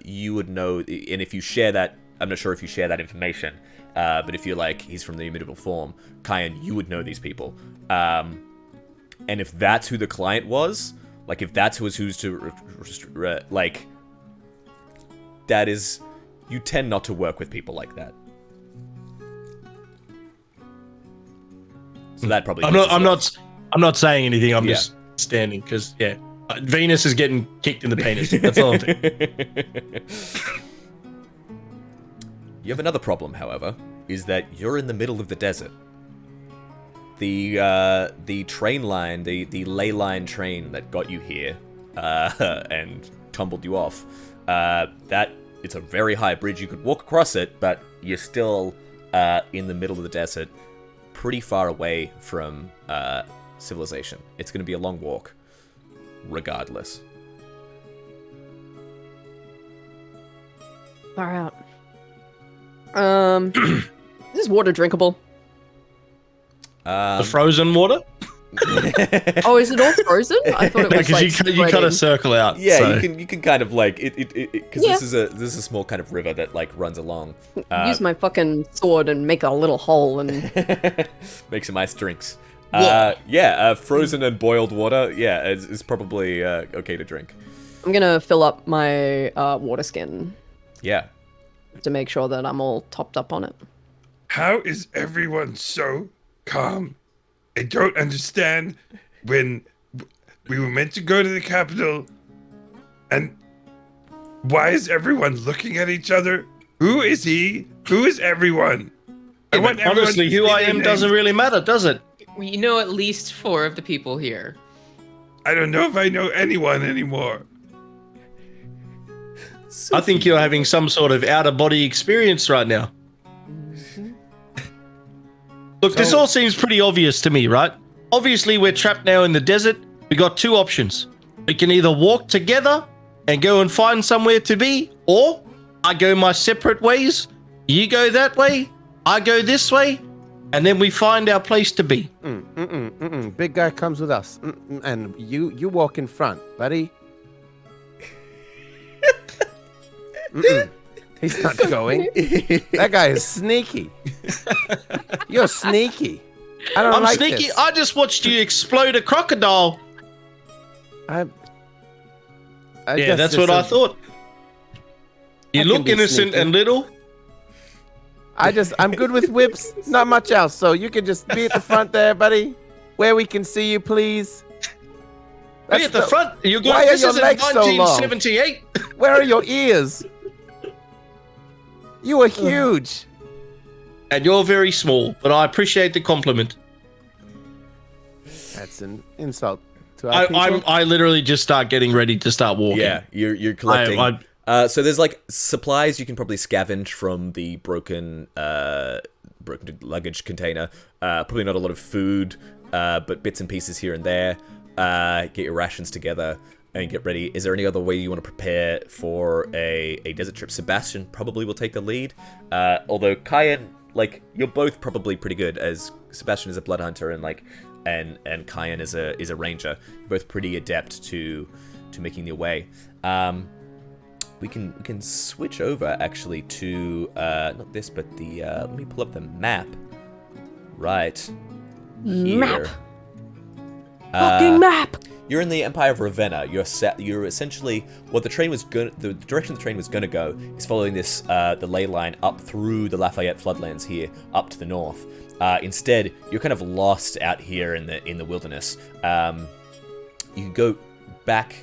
You would know, and if you share that, I'm not sure if you share that information, but if you're like, he's from the immutable form, Kyan, you would know these people. And if that's who the client was, like, if that's who's to, like, that is, you tend not to work with people like that. So that probably. I'm not saying anything. I'm just standing because Venus is getting kicked in the penis. That's all I'm saying. You have another problem, however, is that you're in the middle of the desert. The train line, the ley line train that got you here and tumbled you off, that it's a very high bridge. You could walk across it, but you're still in the middle of the desert, pretty far away from civilization. It's going to be a long walk, regardless. Far out. Is this water drinkable? The frozen water? Oh, is it all frozen? I thought it was like Because you cut a circle out. Yeah, so. you can kind of like it because this is a small kind of river that like runs along. Use my fucking sword and make a little hole and make some ice drinks. Yeah. Frozen and boiled water. Yeah, is probably okay to drink. I'm gonna fill up my water skin Yeah. to make sure that I'm all topped up on it. How is everyone so calm? I don't understand when we were meant to go to the capital, and why is everyone looking at each other? Who is he? Who is everyone? I want everyone Honestly, to who say I their am name. doesn't really matter, does it? You know at least 4 of the people here. I don't know if I know anyone anymore. I think you're having some sort of out-of-body experience right now. Look, this all seems pretty obvious to me, right? Obviously, we're trapped now in the desert. We got 2 options. We can either walk together and go and find somewhere to be, or I go my separate ways, you go that way, I go this way, and then we find our place to be. Big guy comes with us, and you walk in front, buddy. He's not going. That guy is sneaky. You're sneaky. I'm like sneaky. this. I just watched you explode a crocodile. I Yeah, guess that's this what I is- thought. You I can look be innocent sneaky. and little. I'm good with whips, not much else. So you can just be at the front there, buddy, where we can see you, please. Be at the front. You're Why going. are This your isn't legs so long? 1978. Where are your ears? You are huge. And you're very small, but I appreciate the compliment. That's an insult to our people. I literally just start getting ready to start walking. Yeah, you're collecting. I- So there's like supplies you can probably scavenge from the broken luggage container. Probably not a lot of food, but bits and pieces here and there. Get your rations together and get ready. Is there any other way you want to prepare for a desert trip? Sebastian probably will take the lead. Although Kyan, like, you're both probably pretty good, as Sebastian is a blood hunter and Kyan is a ranger. You're both pretty adept to making your way. We can switch over actually to not this, but the let me pull up the map. Right here. Map. Fucking map. You're in the Empire of Ravenna. You're essentially what the direction the train was gonna go is following this the ley line up through the Lafayette floodlands here up to the north. Instead, you're kind of lost out here in the wilderness. You can go back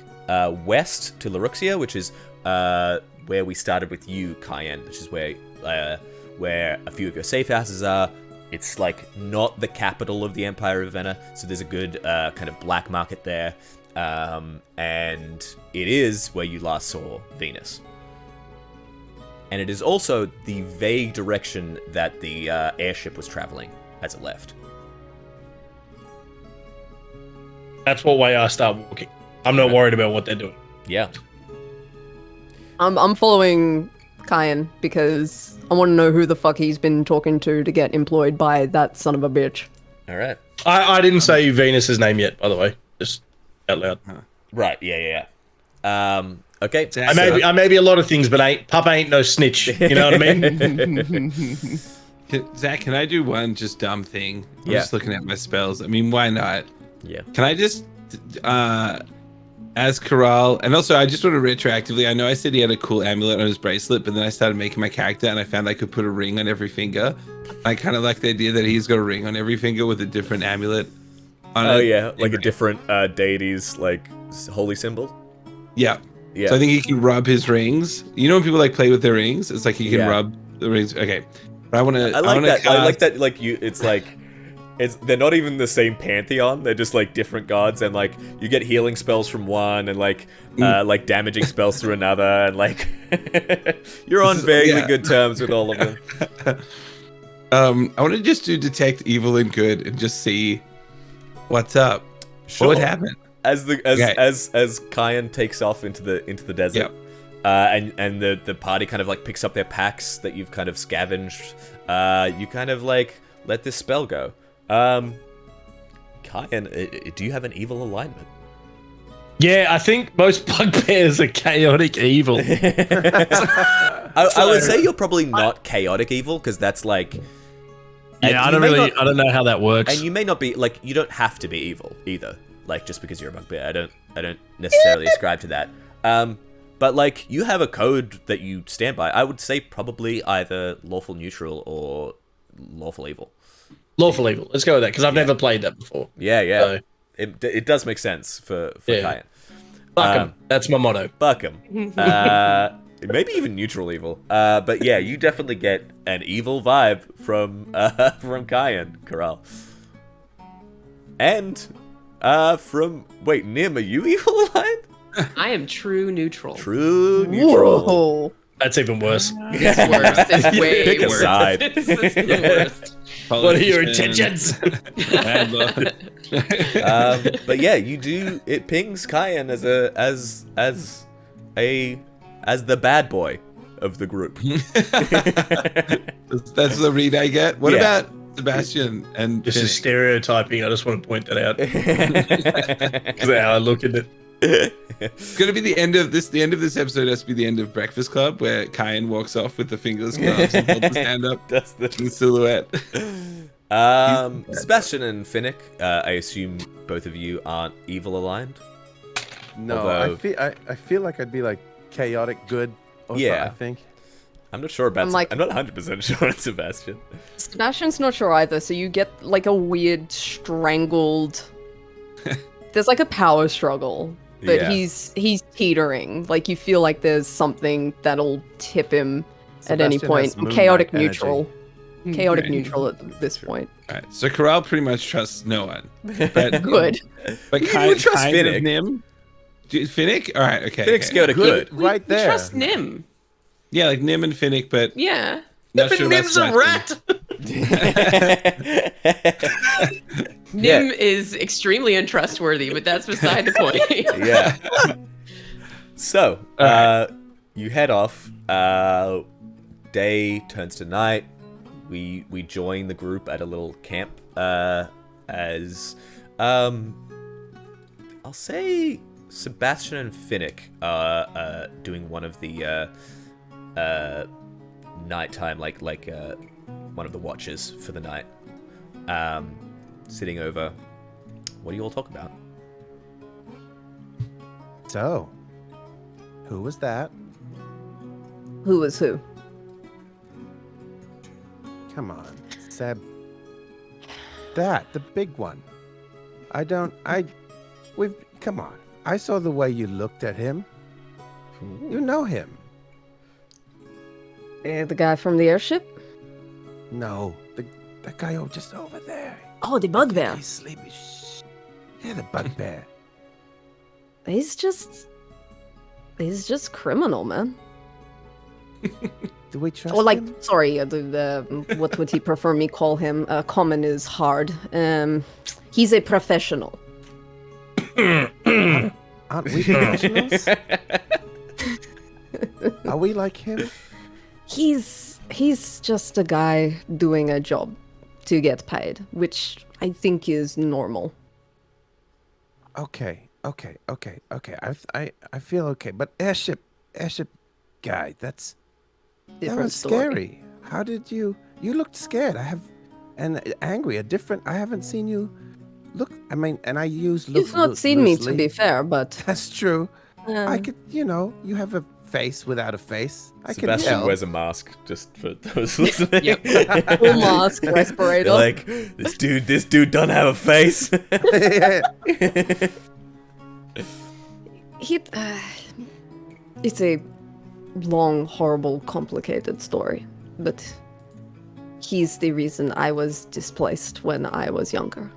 west to Loraxia, which is where we started with you, Kyan, which is where a few of your safe houses are. It's like not the capital of the Empire of Ravenna, so there's a good kind of black market there, and it is where you last saw Venus. And it is also the vague direction that the airship was traveling as it left. That's what way I start walking. I'm not worried about what they're doing. Yeah. I'm following Kyan, because I want to know who the fuck he's been talking to get employed by that son of a bitch. All right. I didn't say Venus's name yet, by the way. Just out loud. Right. Yeah. Okay. I may be a lot of things, but Papa ain't no snitch. You know what I mean? Zach, can I do one just dumb thing? I'm Yeah. just looking at my spells. I mean, why not? Yeah. Can I just, as Corral, and also I just want to retroactively, I know I said he had a cool amulet on his bracelet, but then I started making my character and I found I could put a ring on every finger. I kind of like the idea that he's got a ring on every finger with a different amulet on Oh it. yeah, like a different deity's like holy symbol. Yeah. Yeah. So I think he can rub his rings. You know when people like play with their rings? It's like he can Yeah. rub the rings. Okay. But I want to. I like that. I like that. Like you, it's like, they're not even the same pantheon. They're just like different gods, and like you get healing spells from one, and like damaging spells through another, and like you're on vaguely good terms with all of them. I want to just do detect evil and good and just see what's up. Sure. What would happen? As Kyan takes off into the desert. Yep. And the party kind of like picks up their packs that you've kind of scavenged. You kind of like let this spell go. Kyan, do you have an evil alignment? Yeah, I think most bugbears are chaotic evil. I would say you're probably not chaotic evil because that's like. Yeah, I don't know how that works. And you may not be like, you don't have to be evil either. Like just because you're a bugbear, I don't necessarily ascribe to that. But like you have a code that you stand by. I would say probably either lawful neutral or lawful evil. Lawful evil. Let's go with that because I've never played that before. Yeah. So, it does make sense for Kyan. Fuck 'em. That's my motto. Fuck him. Maybe even neutral evil. But yeah, you definitely get an evil vibe from Kyan, Corral. And wait, Nim, are you evil aligned? I am true neutral. True neutral. Whoa. That's even worse. It's worse. It's way Pick a worse. side. It's the worst. What are your intentions? But yeah, you do. It pings Kyan as the bad boy of the group. That's the read I get. What Yeah. about Sebastian and This is Finnick? stereotyping. I just want to point that out. Because how I look at it. It's gonna be the end of this. The end of this episode has to be the end of Breakfast Club, where Kyan walks off with the fingerless gloves and holds the stand up That's the in silhouette. Sebastian and Finnick, I assume both of you aren't evil aligned. No, Although- I feel like I'd be like chaotic good. Also, Yeah. I think. I'm not sure about. I'm not 100% sure on Sebastian. Sebastian's not sure either, so you get like a weird strangled. There's like a power struggle, but Yeah. he's teetering. Like you feel like there's something that'll tip him at any Sebastian point. has moonlight Chaotic energy. neutral. Chaotic Okay. neutral at this point. All right, so Corral pretty much trusts no one. But Good. But You kind, would trust kind Finnick. of Nim. Finnick? All right, okay. Finnick's okay. chaotic good. Right You there. trust Nim. Yeah, like Nim and Finnick, but Yeah. not sure about Sebastian. Nim is extremely untrustworthy, but that's beside the point. Yeah. So, you head off. Day turns to night. We join the group at a little camp. As I'll say Sebastian and Finnick are doing one of the nighttime, like one of the watches for the night. Sitting over. What do you all talk about? So, who was that? Who was who? Come on, Seb. The big one. Come on. I saw the way you looked at him. You know him. The guy from the airship? No, that guy just over there. Oh, the bugbear. He's sleepy. Shh. Yeah, the bugbear. He's just criminal, man. Do we trust Or like, him? sorry, what would he prefer me call him? Common is hard. He's a professional. Aren't we professionals? Are we like him? He's just a guy doing a job to get paid, which I think is normal. Okay. I feel okay, but airship guy, that Different was story. scary. How did you looked scared? And angry, I haven't seen you look, I mean, and I use look You've not seen me, to loosely. be fair, but That's true. I uh, could, you have a face without a face. I could Sebastian tell. wears a mask, just for those listening. Yep. full mask, respirator. They're like, this dude don't have a face. He, it's a long, horrible, complicated story, but he's the reason I was displaced when I was younger.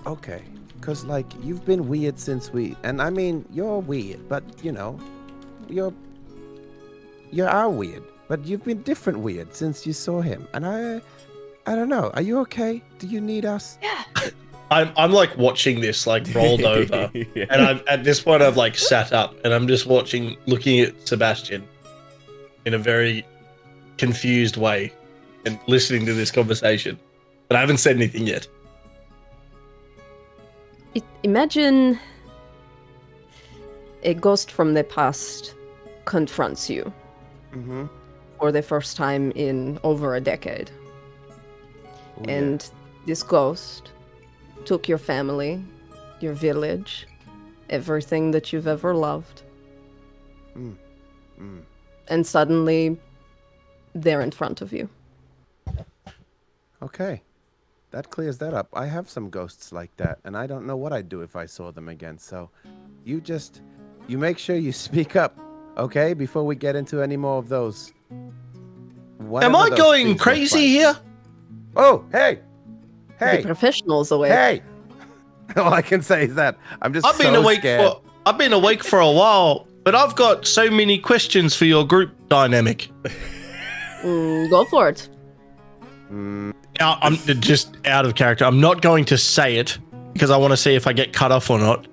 Okay, because, like, you've been weird since and I mean, you're weird, but, you are weird, but you've been different weird since you saw him, and I don't know, are you okay? Do you need us? I'm like watching this like rolled over, Yeah. and at this point I've like sat up and I'm just looking at Sebastian in a very confused way and listening to this conversation, but I haven't said anything yet. Imagine a ghost from the past confronts you Mm-hmm. for the first time in over a decade. And this ghost took your family, your village, everything that you've ever loved. And suddenly, they're in front of you. Okay. That clears that up. I have some ghosts like that, and I don't know what I'd do if I saw them again. So you make sure you speak up, okay? Before we get into any more of those. Am I going crazy here? Oh, hey! The Hey! professionals away. Hey! All I can say is that I'm just I've been awake for a while, but I've got so many questions for your group dynamic. Go for it. Now, I'm just out of character. I'm not going to say it because I want to see if I get cut off or not.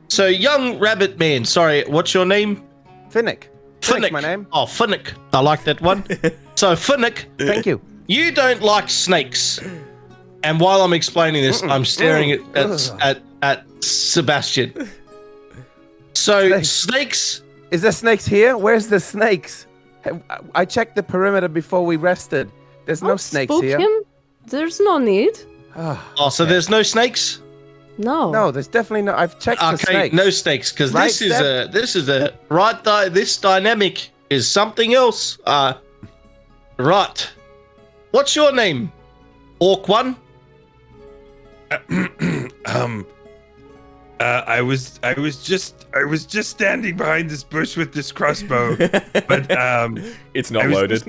So, young rabbit man, sorry, what's your name? Finnick. Finnick. my name. Oh, Finnick. I like that one. So, Finnick, Thank you. you don't like snakes. And while I'm explaining this, I'm staring at Sebastian. So, snakes. Is there snakes here? Where's the snakes? I checked the perimeter before we rested. There's no Don't snakes spook here. him. There's no need. Oh, so there's no snakes? No. No, there's definitely no. I've checked the Okay, snakes. no snakes, because Right, this dynamic is something else. Right. What's your name? Orc one? I was just standing behind this bush with this crossbow, but It's not I was loaded.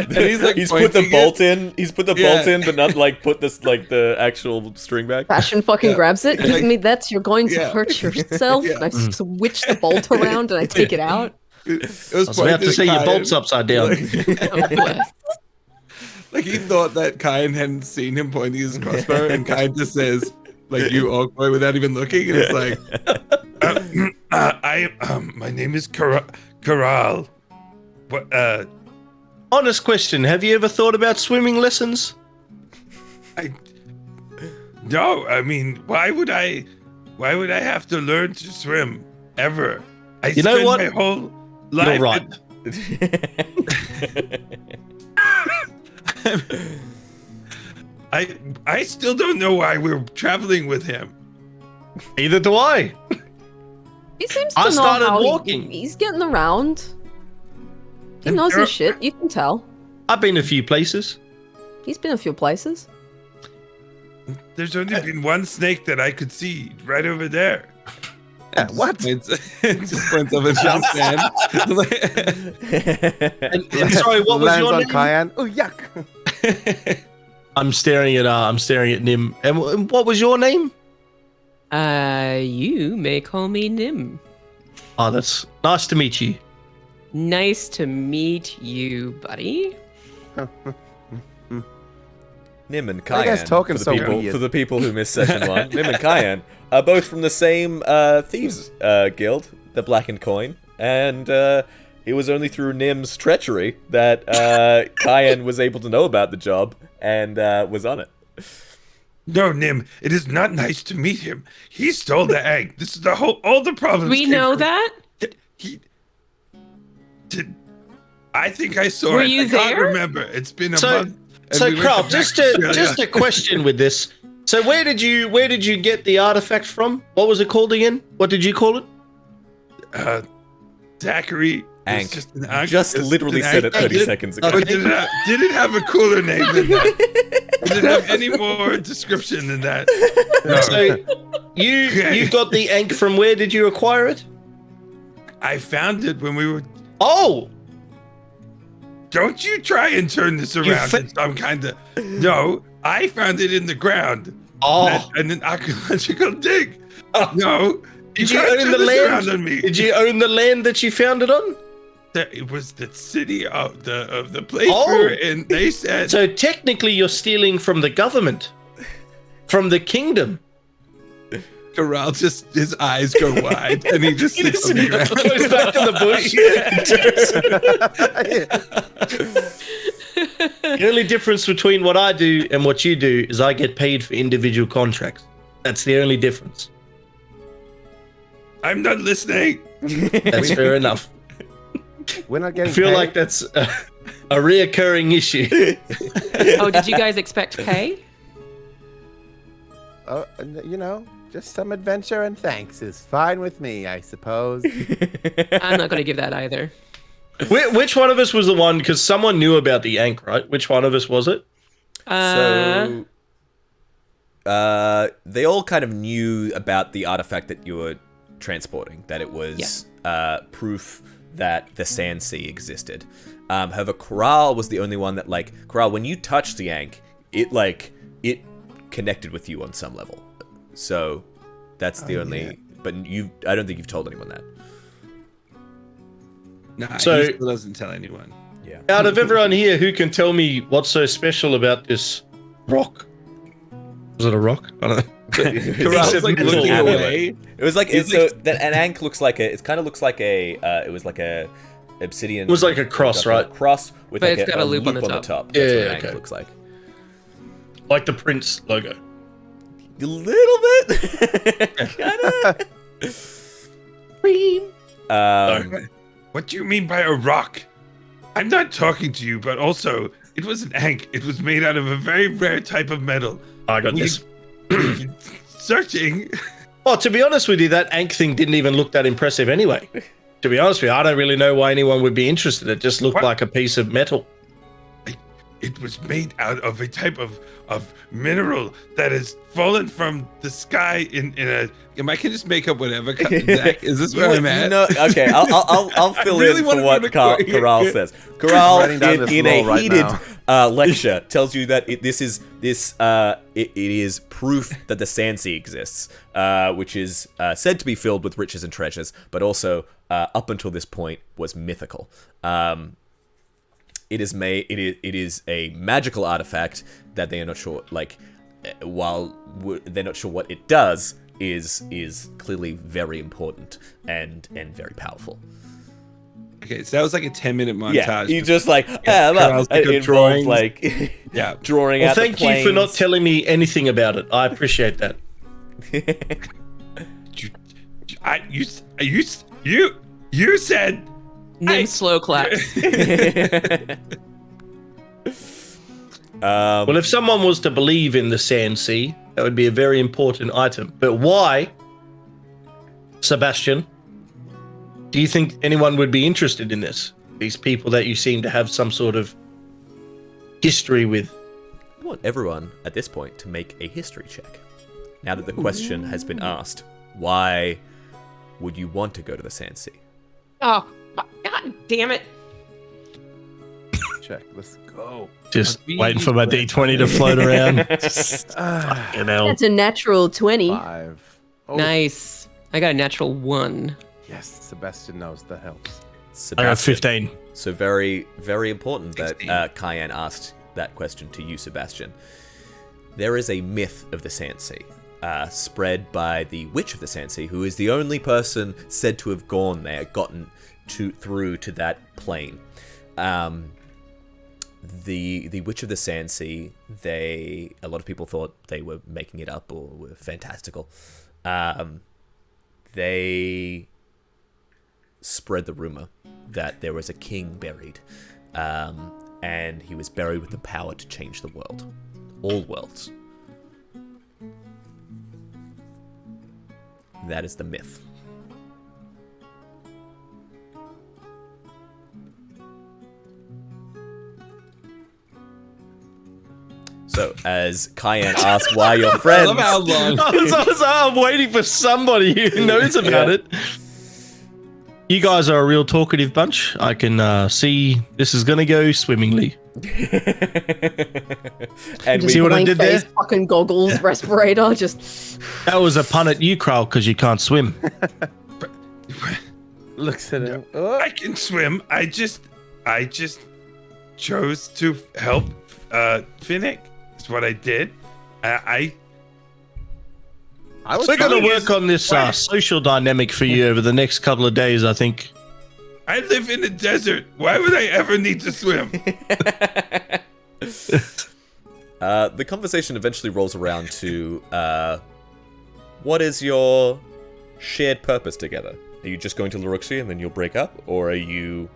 And he's like He's put the pointing bolt it. in. He's put the Yeah. bolt in, but not like put this like the actual string back. Fashion fucking grabs it. Give me that. You're going to Yeah. hurt yourself. Yeah. And I switch the bolt around and I take it out. It I was about to say your bolts upside down. Like he thought that Kyan hadn't seen him pointing his crossbow, and Kyan just says, like, "You orc boy," without even looking, and it's like, my name is Corral. What? Honest question, have you ever thought about swimming lessons? No. I mean, why would I have to learn to swim ever? I You know spend what? my whole life. You're right. I still don't know why we're traveling with him. Either do I. He seems to I know started how walking. he's getting around. He And knows there- his shit. You can tell. I've been a few places. He's been a few places. There's only been one snake that I could see right over there. What? just points up into the sand. And sorry, what was Lands your on name? Kyan. Oh, yuck. I'm staring at Nim. And what was your name? You may call me Nim. Oh, that's nice to meet you. Nice to meet you, buddy. Nim and Why are you Kyan. guys talking for the so people, weird? For the people who missed session 1, Nim and Kyan are both from the same thieves guild, the Black and Coin, and it was only through Nim's treachery that Cayenne was able to know about the job and was on it. No, Nim, it is not nice to meet him. He stole the egg. This is all the problems. We came know from- that? He did. I think I saw Were it. you I can't there? remember. It's been a So, month. and so we went Corral, back just to Australia. a question with this. So where did you get the artifact from? What was it called again? What did you call it? Zachary. Ank. It's just an Ank. Just It's literally an said Ank. it 30 did- seconds ago. But did it have a cooler name than that? Did it have any more description than that? No. So you got the Ankh from where did you acquire it? I found it when we were. Oh, Don't you try and turn this around fa- in some kind of. No, I found it in the ground. oh. And an archaeological dig. No. Did you can't own turn the this land? around on me. Did you own the land that you found it on? It was the city of the place Oh. we were in. They said. So technically, you're stealing from the government, from the kingdom. Corral just his eyes go wide and he just sits on the ground. Goes back in the bush. The only difference between what I do and what you do is I get paid for individual contracts. That's the only difference. I'm not listening. That's fair enough. We're not I getting feel paid. like that's a reoccurring issue. Oh, did you guys expect pay? Oh, you know, just some adventure and thanks is fine with me, I suppose. I'm not going to give that either. Which one of us was the one? Because someone knew about the Ankh, right? Which one of us was it? So, they all kind of knew about the artifact that you were transporting, that it was proof that the Sandsea existed. However, Corral was the only one that, Corral, when you touched the Ankh, it connected with you on some level. So, that's the only... yeah. But I don't think you've told anyone that. Nah, So- he still doesn't tell anyone. Yeah. Out of everyone here, who can tell me what's so special about this rock? Was it a rock? I don't know. Corral's said like metal. looking Amulet. away. It was like He's so like- that an Ankh looks like a. It kind of looks like a. It was like a obsidian. It was like a cross, like a right? Cross with But like it's got a loop on the top. That's Yeah, what an yeah, Ankh okay. looks like. Like the Prince logo. A little bit. Kinda. What do you mean by a rock? I'm not talking to you, but also it was an Ankh. It was made out of a very rare type of metal. I got this. Searching. Well, to be honest with you, that Ankh thing didn't even look that impressive anyway. To be honest with you, I don't really know why anyone would be interested. It just looked What? like a piece of metal. It was made out of a type of mineral that has fallen from the sky in a. I can just make up whatever. Zach, is this where I'm at? No, okay, I'll fill really in wanna for what go to Corral. Corral says. Corral, writing down this in law a right heated now. lecture, tells you that it is proof that the Sandsea exists, which is said to be filled with riches and treasures, but also up until this point was mythical. It is a magical artifact that they are not sure. While they're not sure what it does, is clearly very important and very powerful. Okay, so that was like a 10-minute montage. Yeah, you just Corral's like a involved drawings. yeah, drawing Well, out. thank the you for not planes. telling me anything about it. I appreciate that. You said. Nim slow claps. Well, if someone was to believe in the Sandsea, that would be a very important item. But why, Sebastian, do you think anyone would be interested in this? These people that you seem to have some sort of history with. I want everyone at this point to make a history check. Now that the question has been asked, why would you want to go to the Sandsea? Oh, God damn it. Check. Let's go. Just Be waiting for my D20 to float around. You know. That's a natural 20. 5. Oh, Nice. I got a natural 1. yes. Sebastian knows that helps. I got Sebastian. 15. So very, very important 16. that Cayenne asked that question to you, Sebastian. There is a myth of the Sandsea, spread by the Witch of the Sandsea, who is the only person said to have gone there, gotten through to that plane. The Witch of the Sandsea, a lot of people thought they were making it up or were fantastical. They spread the rumor that there was a king buried, and he was buried with the power to change the world. All worlds. That is the myth. So, as Cayenne asks why you're I friends, love how long. I'm waiting for somebody who knows about it. You guys are a real talkative bunch. I can see this is going to go swimmingly. and Just See what I blank did face, there? fucking goggles, respirator, just. That was a pun at you, Corral, because you can't swim. Looks at him. Oh. I can swim. I just chose to help Finnick. That's what I did. I was We're going telling to you- work on this Wait. social dynamic for you over the next couple of days, I think. I live in the desert. Why would I ever need to swim? the conversation eventually rolls around to what is your shared purpose together? Are you just going to Loraxia and then you'll break up, or do you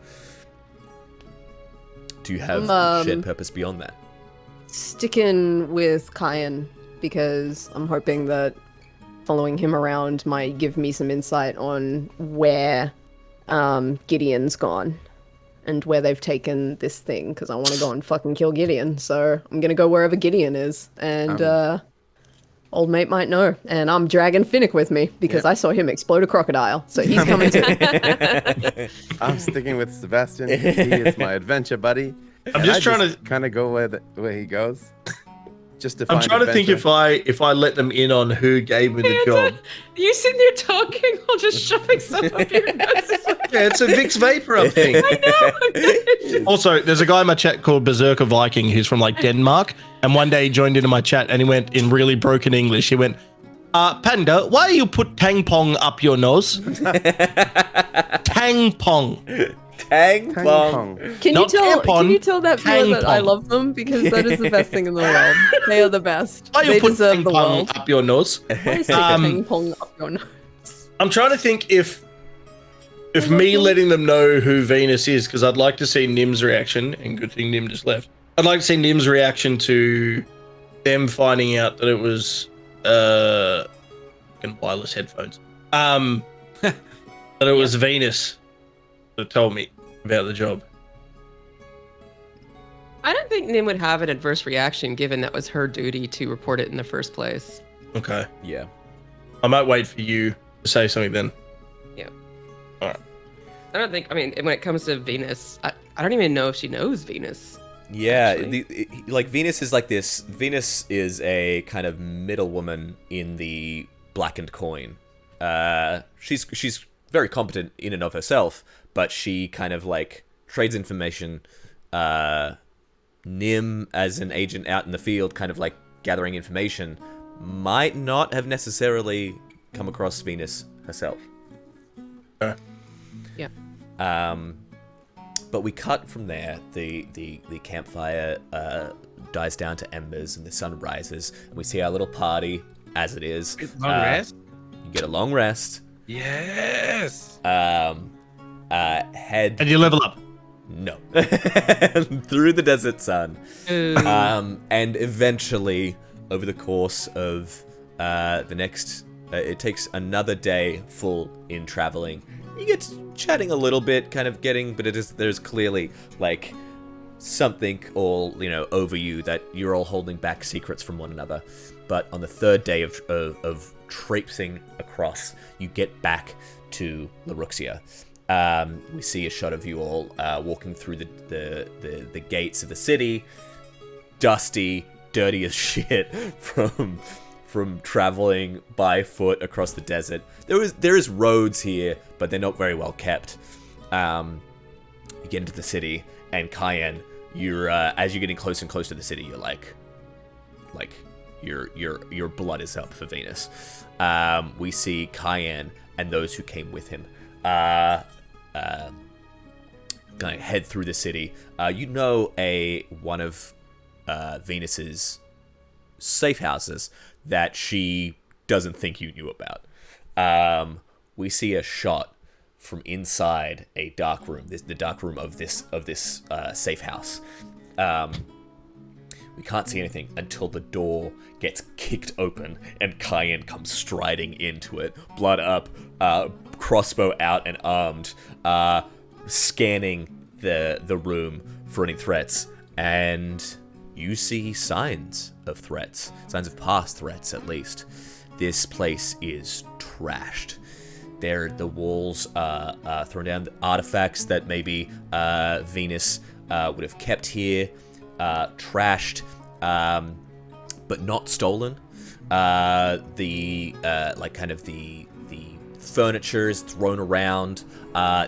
have shared purpose beyond that? Sticking with Cayenne because I'm hoping that following him around might give me some insight on where Gideon's gone and where they've taken this thing, because I want to go and fucking kill Gideon. So I'm gonna go wherever Gideon is, and old mate might know. And I'm dragging Finnick with me because I saw him explode a crocodile, so he's coming too. I'm sticking with Sebastian. He is my adventure buddy. I'm just trying to kind of go where he goes. Just to I'm find trying to think adventure. if I let them in on who gave me the job. You sitting there talking while just shoving stuff up your nose. It's like, Yeah, it's a Vicks Vapor Up thing. Also, there's a guy in my chat called Berserker Viking who's from like Denmark, and one day he joined into my chat and he went in really broken English. He went, Panda, why you put tang pong up your nose? Tang pong. Tang Tang Pong. pong. Can you Not tell? tampon, Can you tell that viewer that I tang-pong. love them, because that is the best thing in the world. They are the best. Why They you put deserve tang the pong world. up your nose? Why is Um, ping pong up your nose? I'm trying to think if me letting them know who Venus is, because I'd like to see Nim's reaction, and good thing Nim just left. I'd like to see Nim's reaction to them finding out that it was fucking wireless headphones. That it was Venus that told me about the job. I don't think Nim would have an adverse reaction, given that was her duty to report it in the first place. Okay. Yeah. I might wait for you to say something then. I don't think. I mean, when it comes to Venus, I don't even know if she knows Venus. Yeah, Actually. like Venus is like this. Venus is a kind of middle woman in the blackened coin. She's very competent in and of herself, but she kind of like trades information. Nim, as an agent out in the field, kind of like gathering information, might not have necessarily come across Venus herself. Yeah. But we cut from there. The campfire dies down to embers, and the sun rises, and we see our little party as it is. Long rest? You get a long rest. Yes. Head And you level up. no through the desert sun, and eventually over the course of the next, it takes another day full in traveling. You get chatting a little bit, kind of getting, but there's clearly like something all over you that you're all holding back secrets from one another. But on the third day of traipsing across, you get back to Loraxia. We see a shot of you all walking through the gates of the city, dusty, dirty as shit from traveling by foot across the desert. There is roads here, but they're not very well kept. You get into the city, and Cayenne, you're as you're getting closer and closer to the city, you're like your blood is up for Venus. We see Cayenne and those who came with him going to head through the city. You know one of Venus's safe houses that she doesn't think you knew about. We see a shot from inside a dark room, the dark room of this safe house. We can't see anything until the door gets kicked open and Cayenne comes striding into it, blood up, crossbow out and armed, scanning the room for any threats. And you see signs of threats, signs of past threats at least. This place is trashed. The walls are thrown down, artifacts that maybe Venus would have kept here, trashed, but not stolen. The furniture is thrown around.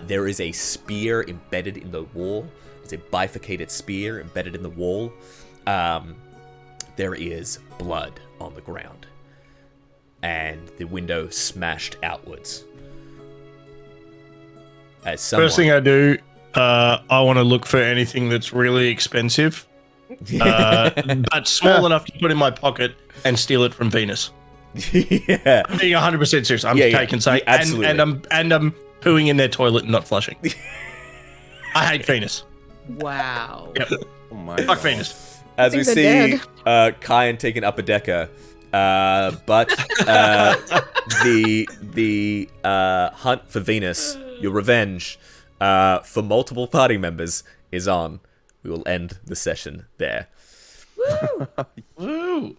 There is a spear embedded in the wall. It's a bifurcated spear embedded in the wall. There is blood on the ground, and the window smashed outwards. First thing I do, I want to look for anything that's really expensive, but small enough to put in my pocket and steal it from Venus. Yeah, I'm being 100% serious. I'm taking say, absolutely. and I'm pooing in their toilet and not flushing. I hate Venus. Wow. Yep. Oh my Fuck God. Venus. As we think they're see Cayenne take an upper decker, but the hunt for Venus, your revenge for multiple party members, is on. We will end the session there. Woo.